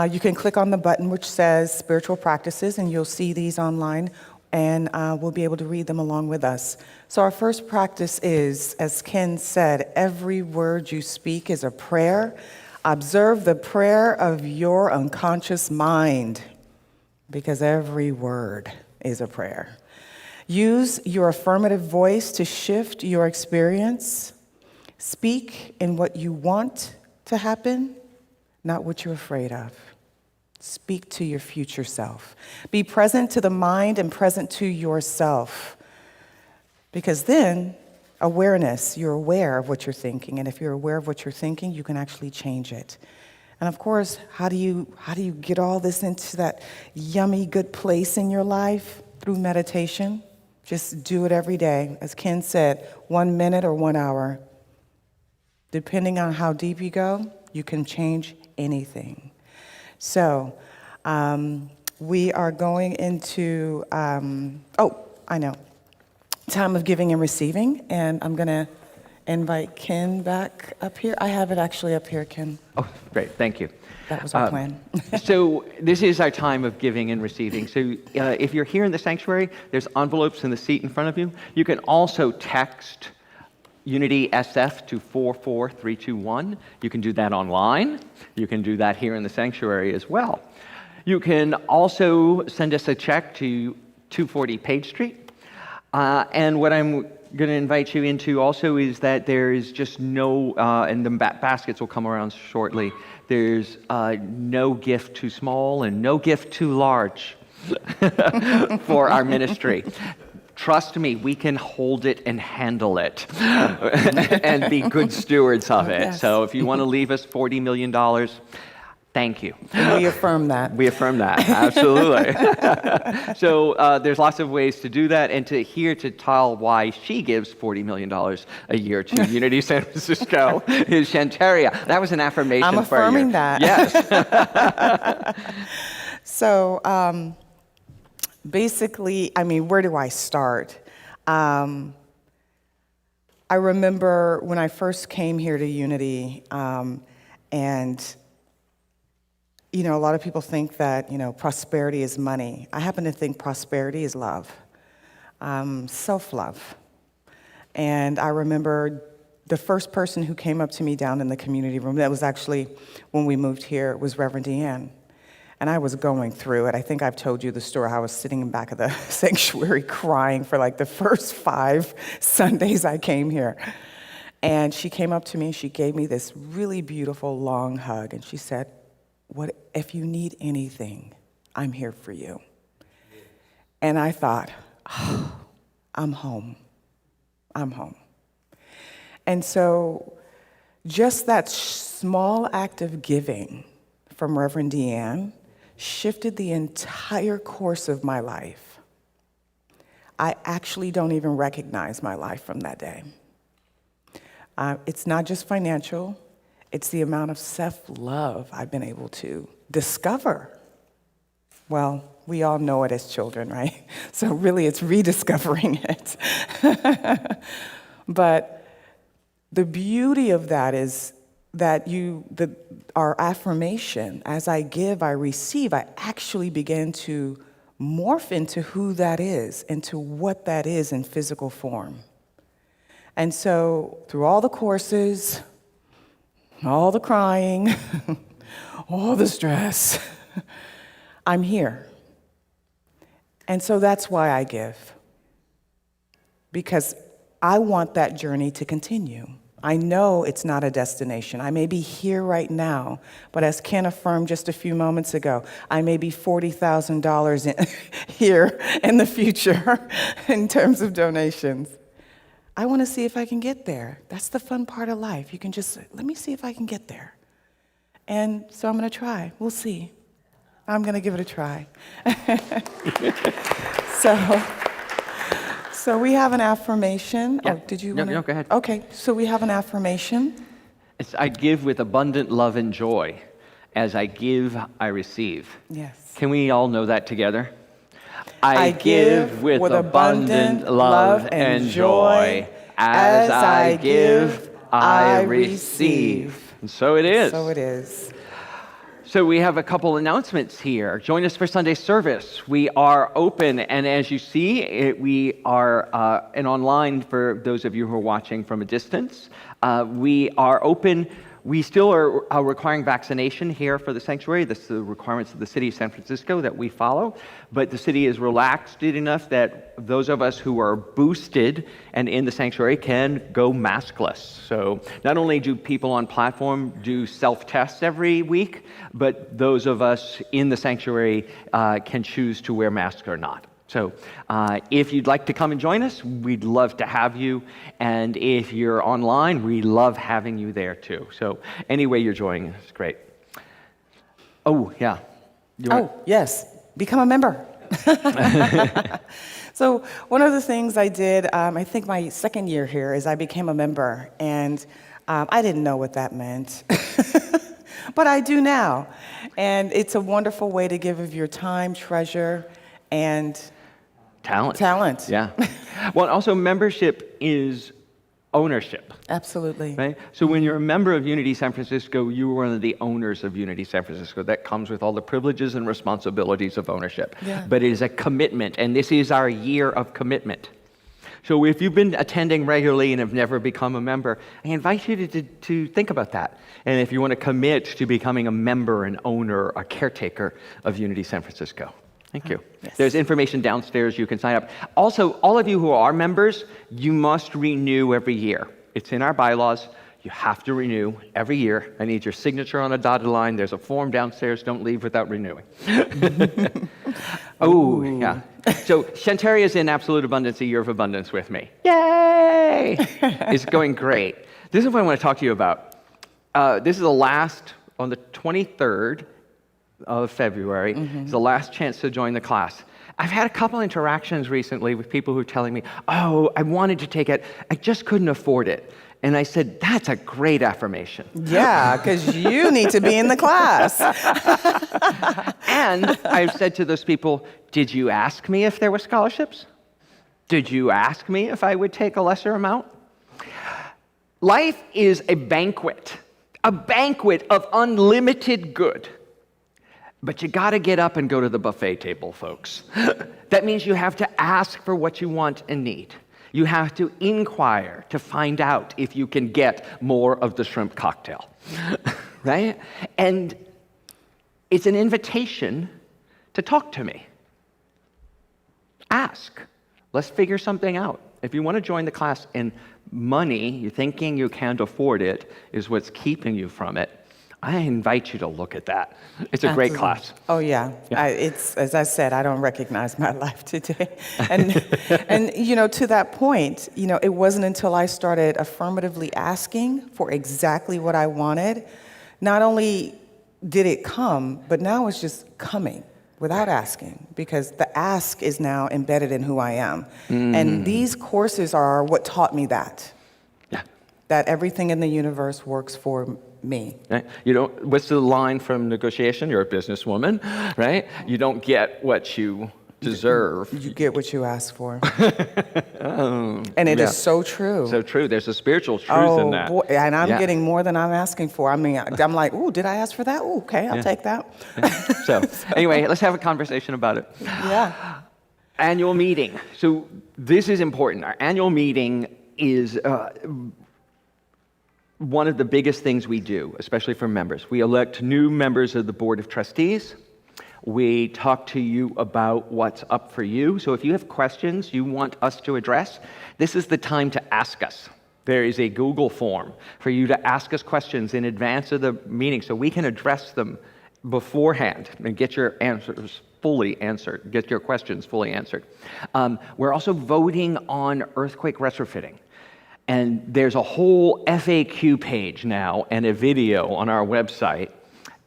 you can click on the button which says spiritual practices, and you'll see these online, and we'll be able to read them along with us. So our first practice is, as Ken said, every word you speak is a prayer. Observe the prayer of your unconscious mind, because every word is a prayer. Use your affirmative voice to shift your experience. Speak in what you want to happen, not what you're afraid of. Speak to your future self. Be present to the mind and present to yourself. Because then, awareness, you're aware of what you're thinking. And if you're aware of what you're thinking, you can actually change it. And of course, how do you get all this into that yummy, good place in your life? Through meditation. Just do it every day. As Ken said, 1 minute or 1 hour. Depending on how deep you go, you can change anything. So, we are going into, I know, time of giving and receiving, and I'm going to invite Ken back up here. I have it actually up here, Ken. Oh, great, thank you. That was our plan. So this is our time of giving and receiving. So if you're here in the sanctuary, there's envelopes in the seat in front of you. You can also text Unity SF to 44321. You can do that online. You can do that here in the sanctuary as well. You can also send us a check to 240 Page Street. And what I'm going to invite you into also is that there is just no, and the baskets will come around shortly, there's no gift too small and no gift too large for our ministry. Trust me, we can hold it and handle it and be good stewards of it. Yes. So if you want to leave us $40 million, thank you. And we affirm that. We affirm that, absolutely. So there's lots of ways to do that, and to tell why she gives $40 million a year to Unity San Francisco is Shantaria. That was an affirmation I'm for you. affirming that. Yes. So basically, where do I start? I remember when I first came here to Unity, and a lot of people think that, prosperity is money. I happen to think prosperity is love, self-love. And I remember the first person who came up to me down in the community room, that was actually when we moved here, was Reverend Deanne. And I was going through it. I think I've told you the story how I was sitting in back of the sanctuary crying for like the first 5 Sundays I came here. And she came up to me, she gave me this really beautiful long hug, and she said, "What if you need anything, I'm here for you." And I thought, oh, I'm home. I'm home. And so just that small act of giving from Reverend Deanne shifted the entire course of my life. I actually don't even recognize my life from that day. It's not just financial. It's the amount of self-love I've been able to discover. Well, we all know it as children, right? So really, it's rediscovering it. But the beauty of that is that our affirmation, as I give, I receive, I actually begin to morph into who that is, into what that is in physical form. And so through all the courses, all the crying, all the stress, I'm here. And so that's why I give. Because I want that journey to continue. I know it's not a destination. I may be here right now, but as Ken affirmed just a few moments ago, I may be $40,000 here in the future in terms of donations. I want to see if I can get there. That's the fun part of life. You can just, let me see if I can get there. And so I'm going to try. We'll see. I'm going to give it a try. So we have an affirmation. Yeah. Oh, did you No, want to? no, go ahead. Okay, so we have an affirmation. It's, I give with abundant love and joy. As I give, I receive. Yes. Can we all know that together? I give with abundant love and joy. As I give, I receive. And so it is. So it is. So we have a couple announcements here. Join us for Sunday service. We are open, and as you see, we are and online for those of you who are watching from a distance. We are open. We still are requiring vaccination here for the sanctuary. This is the requirements of the city of San Francisco that we follow. But the city is relaxed it enough that those of us who are boosted and in the sanctuary can go maskless. So not only do people on platform do self-tests every week, but those of us in the sanctuary can choose to wear masks or not. So if you'd like to come and join us, we'd love to have you. And if you're online, we love having you there too. So any way you're joining us, great. Oh, yeah. Yes, become a member. So one of the things I did, I think my second year here, is I became a member. And I didn't know what that meant. But I do now. And it's a wonderful way to give of your time, treasure, and talent. Yeah. Well, also membership is ownership. Absolutely. Right? So when you're a member of Unity San Francisco, you are one of the owners of Unity San Francisco. That comes with all the privileges and responsibilities of ownership. Yeah. But it is a commitment, and this is our year of commitment. So if you've been attending regularly and have never become a member, I invite you to think about that. And if you want to commit to becoming a member, an owner, a caretaker of Unity San Francisco. Thank you. Yes. There's information downstairs you can sign up. Also, all of you who are members, you must renew every year. It's in our bylaws. You have to renew every year. I need your signature on a dotted line. There's a form downstairs. Don't leave without renewing. Oh, yeah. So Shantaria is in Absolute Abundance, a year of abundance with me. Yay! It's going great. This is what I want to talk to you about. This is the last, on the 23rd, of February. It's the last chance to join the class. I've had a couple interactions recently with people who are telling me, oh, I wanted to take it, I just couldn't afford it. And I said, that's a great affirmation. Yeah, because you need to be in the class. And I've said to those people, did you ask me if there were scholarships? Did you ask me if I would take a lesser amount? Life is a banquet of unlimited good. But you got to get up and go to the buffet table, folks. That means you have to ask for what you want and need. You have to inquire to find out if you can get more of the shrimp cocktail, right? And it's an invitation to talk to me. Ask. Let's figure something out. If you want to join the class and money, you're thinking you can't afford it, is what's keeping you from it, I invite you to look at that. It's a great class. Oh, yeah. Yeah. It's, as I said, I don't recognize my life today. And you know, to that point, you know, it wasn't until I started affirmatively asking for exactly what I wanted, not only did it come, but now it's just coming without asking, because the ask is now embedded in who I am. And these courses are what taught me that. Yeah. That everything in the universe works for me. Right? You don't, what's the line from Negotiation? You're a businesswoman, right? You don't get what you deserve. You get what you ask for. And it is so true. So true. There's a spiritual truth in that. Boy, and I'm Yeah. getting more than I'm asking for. I mean, I'm like, ooh, did I ask for that? Ooh, okay, I'll take that. So anyway, let's have a conversation about it. Yeah. Annual meeting. So this is important. Our annual meeting is one of the biggest things we do, especially for members. We elect new members of the Board of Trustees. We talk to you about what's up for you. So if you have questions you want us to address, this is the time to ask us. There is a Google form for you to ask us questions in advance of the meeting so we can address them beforehand and get your answers fully answered, get your questions fully answered. We're also voting on earthquake retrofitting. And there's a whole FAQ page now and a video on our website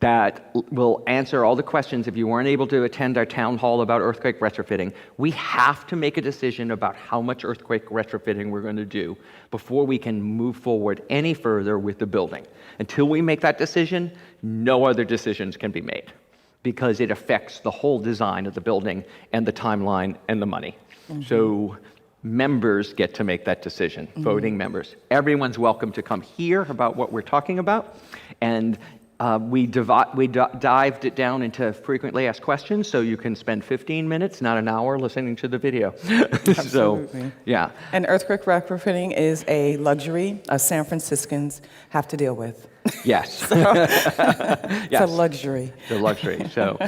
that will answer all the questions. If you weren't able to attend our town hall about earthquake retrofitting, we have to make a decision about how much earthquake retrofitting we're going to do before we can move forward any further with the building. Until we make that decision, no other decisions can be made because it affects the whole design of the building and the timeline and the money. So members get to make that decision, voting members. Everyone's welcome to come hear about what we're talking about. And we dived it down into frequently asked questions, so you can spend 15 minutes, not an hour, listening to the video. Absolutely. So, yeah. And earthquake retrofitting is a luxury San Franciscans have to deal with. Yes. It's a luxury. The luxury. So,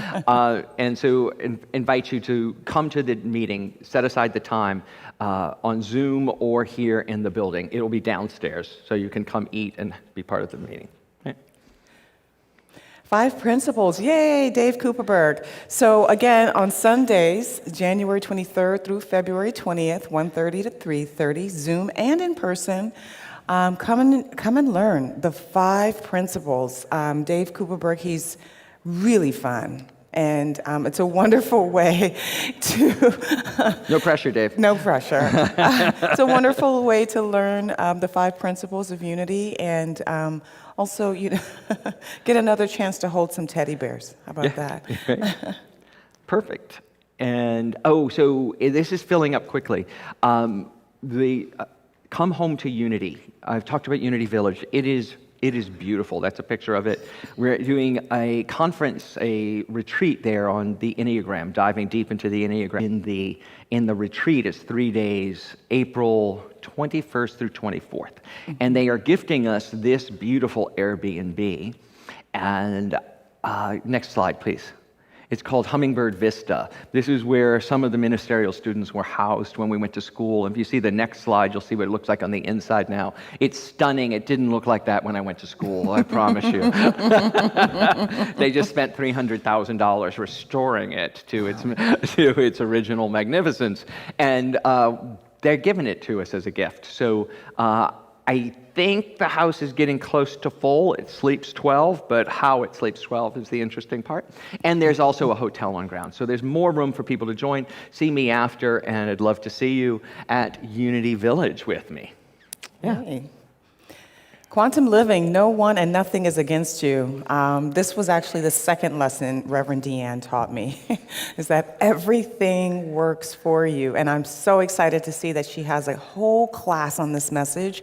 and so invite you to come to the meeting, set aside the time on Zoom or here in the building. It'll be downstairs, so you can come eat and be part of the meeting. 5 principles, yay, Dave Cooperberg. So again, on Sundays, January 23rd through February 20th, 1:30 to 3:30, Zoom and in person, come and learn the 5 principles. Dave Cooperberg, he's really fun. And it's a wonderful way to... No pressure, Dave. No pressure. It's a wonderful way to learn the 5 principles of unity and also get another chance to hold some teddy bears. How about that? Right. Perfect. And, so this is filling up quickly. Come Home to Unity. I've talked about Unity Village. It is beautiful. That's a picture of it. We're doing a conference, a retreat there on the Enneagram, diving deep into the Enneagram. In the retreat, it's 3 days, April 21st through 24th. And they are gifting us this beautiful Airbnb. And next slide, please. It's called Hummingbird Vista. This is where some of the ministerial students were housed when we went to school. If you see the next slide, you'll see what it looks like on the inside now. It's stunning. It didn't look like that when I went to school, I promise you. They just spent $300,000 restoring it to its original magnificence. And they're giving it to us as a gift. So I think the house is getting close to full. It sleeps 12, but how it sleeps 12 is the interesting part. And there's also a hotel on ground. So there's more room for people to join. See me after, and I'd love to see you at Unity Village with me. Yeah. Hey. Quantum living, no one and nothing is against you. This was actually the second lesson Reverend Deanne taught me, is that everything works for you. And I'm so excited to see that she has a whole class on this message,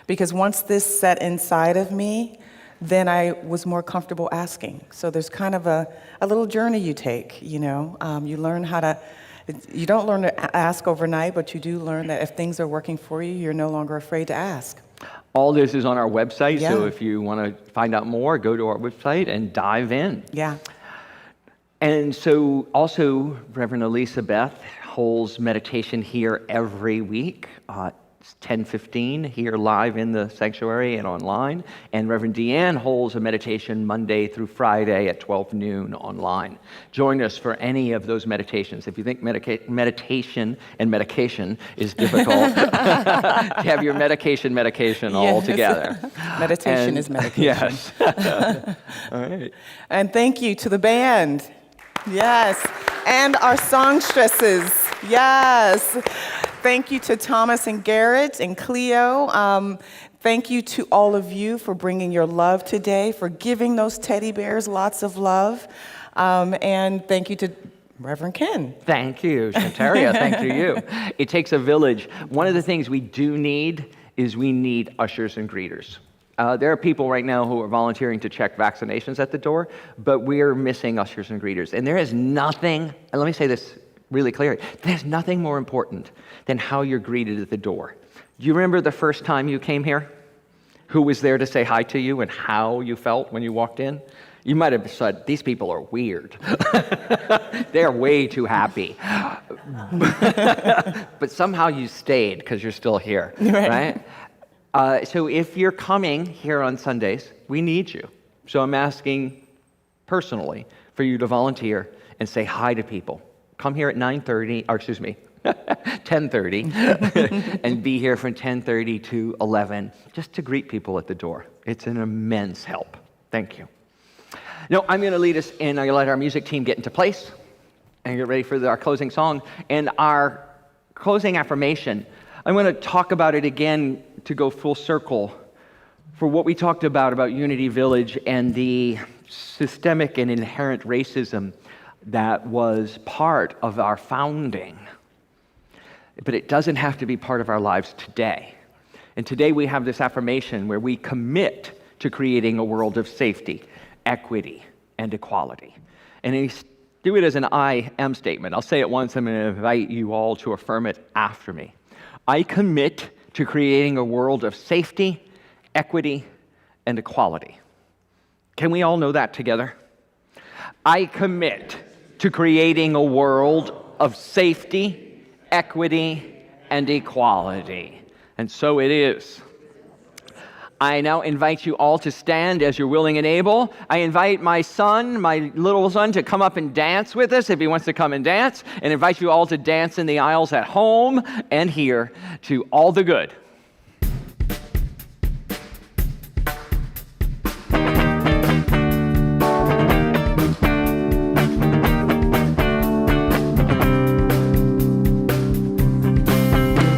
because once this set inside of me, then I was more comfortable asking. So there's kind of a little journey you take, you learn how to, you don't learn to ask overnight, but you do learn that if things are working for you, you're no longer afraid to ask. All this is on our website, Yeah. so if you want to find out more, go to our website and dive in. Yeah. And so also, Reverend Elizabeth holds meditation here every week. It's 10:15 here live in the sanctuary and online. And Reverend Deanne holds a meditation Monday through Friday at 12 noon online. Join us for any of those meditations. If you think meditation and medication is difficult, have your medication all Yes. together. Meditation is medication. Yes. All right. And thank you to the band. Yes. And our songstresses. Yes. Thank you to Thomas and Garrett and Cleo. Thank you to all of you for bringing your love today, for giving those teddy bears lots of love. And thank you to Reverend Ken. Thank you, Shantaria. Thank you. It takes a village. One of the things we do need is we need ushers and greeters. There are people right now who are volunteering to check vaccinations at the door, but we're missing ushers and greeters. And there is nothing, and let me say this really clearly, there's nothing more important than how you're greeted at the door. Do you remember the first time you came here? Who was there to say hi to you and how you felt when you walked in? You might have said, these people are weird. They're way too happy. But somehow you stayed because you're still here, right? So if you're coming here on Sundays, we need you. So I'm asking personally for you to volunteer and say hi to people. Come here at 9:30, or excuse me, 10:30, and be here from 10:30 to 11, just to greet people at the door. It's an immense help. Thank you. Now, I'm going to lead us in. I'm going to let our music team get into place and get ready for our closing song. And our closing affirmation, I'm going to talk about it again to go full circle for what we talked about Unity Village and the systemic and inherent racism that was part of our founding. But it doesn't have to be part of our lives today. And today we have this affirmation where we commit to creating a world of safety, equity, and equality. And we do it as an I am statement. I'll say it once, I'm going to invite you all to affirm it after me. I commit to creating a world of safety, equity, and equality. Can we all know that together? I commit to creating a world of safety, equity, and equality. And so it is. I now invite you all to stand as you're willing and able. I invite my son, my little son, to come up and dance with us if he wants to come and dance, and invite you all to dance in the aisles at home and here to All the Good.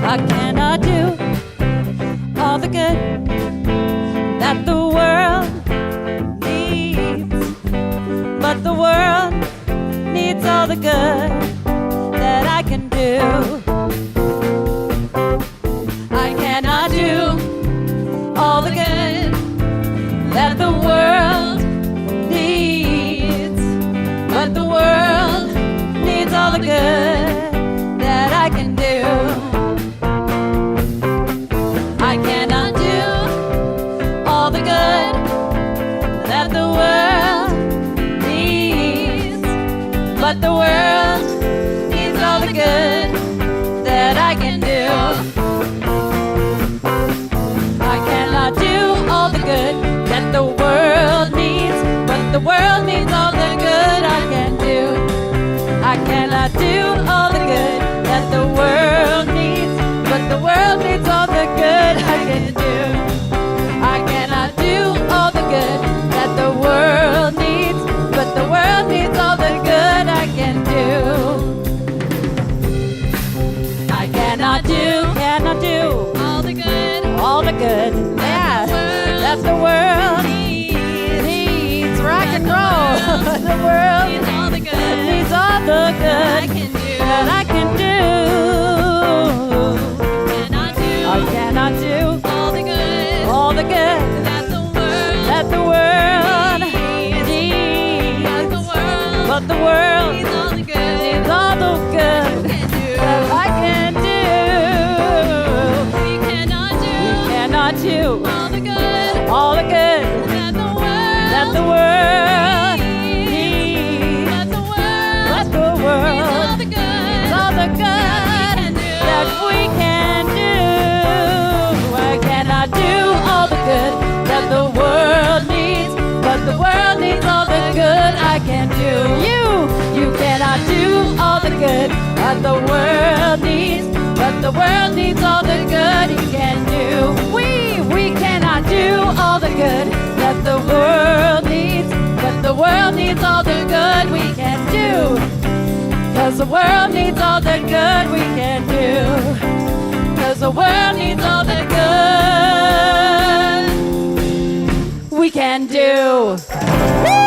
I cannot do all the good that the world needs, but the world needs all the good that I can do. I cannot do all the good that the world needs, but the world needs all the good that I can do. I cannot do all the good that the world needs, but the world needs all the good that I can do. I cannot do all the good that the world needs, but the world needs all the good I can do. I cannot do all the good that the world needs, but the world needs all the good I can do. I cannot do all the good that the world needs, but the world needs all the good I can do. I cannot do all the good, yeah, that the world needs rock and roll. The world needs all the good that I can do. I cannot do all the good that the world needs, but the world needs all the good that I can do. We cannot do all the good that the world needs, but the world needs all the good that we can do. I cannot do all the good that the world needs, but the world needs all the good I can do. You cannot do all the good that the world needs, but the world needs all the good you can do. We cannot do all the good that the world needs, but the world needs all the good we can do. 'Cause the world needs all the good we can do. 'Cause the world needs all the good we can do. Woo!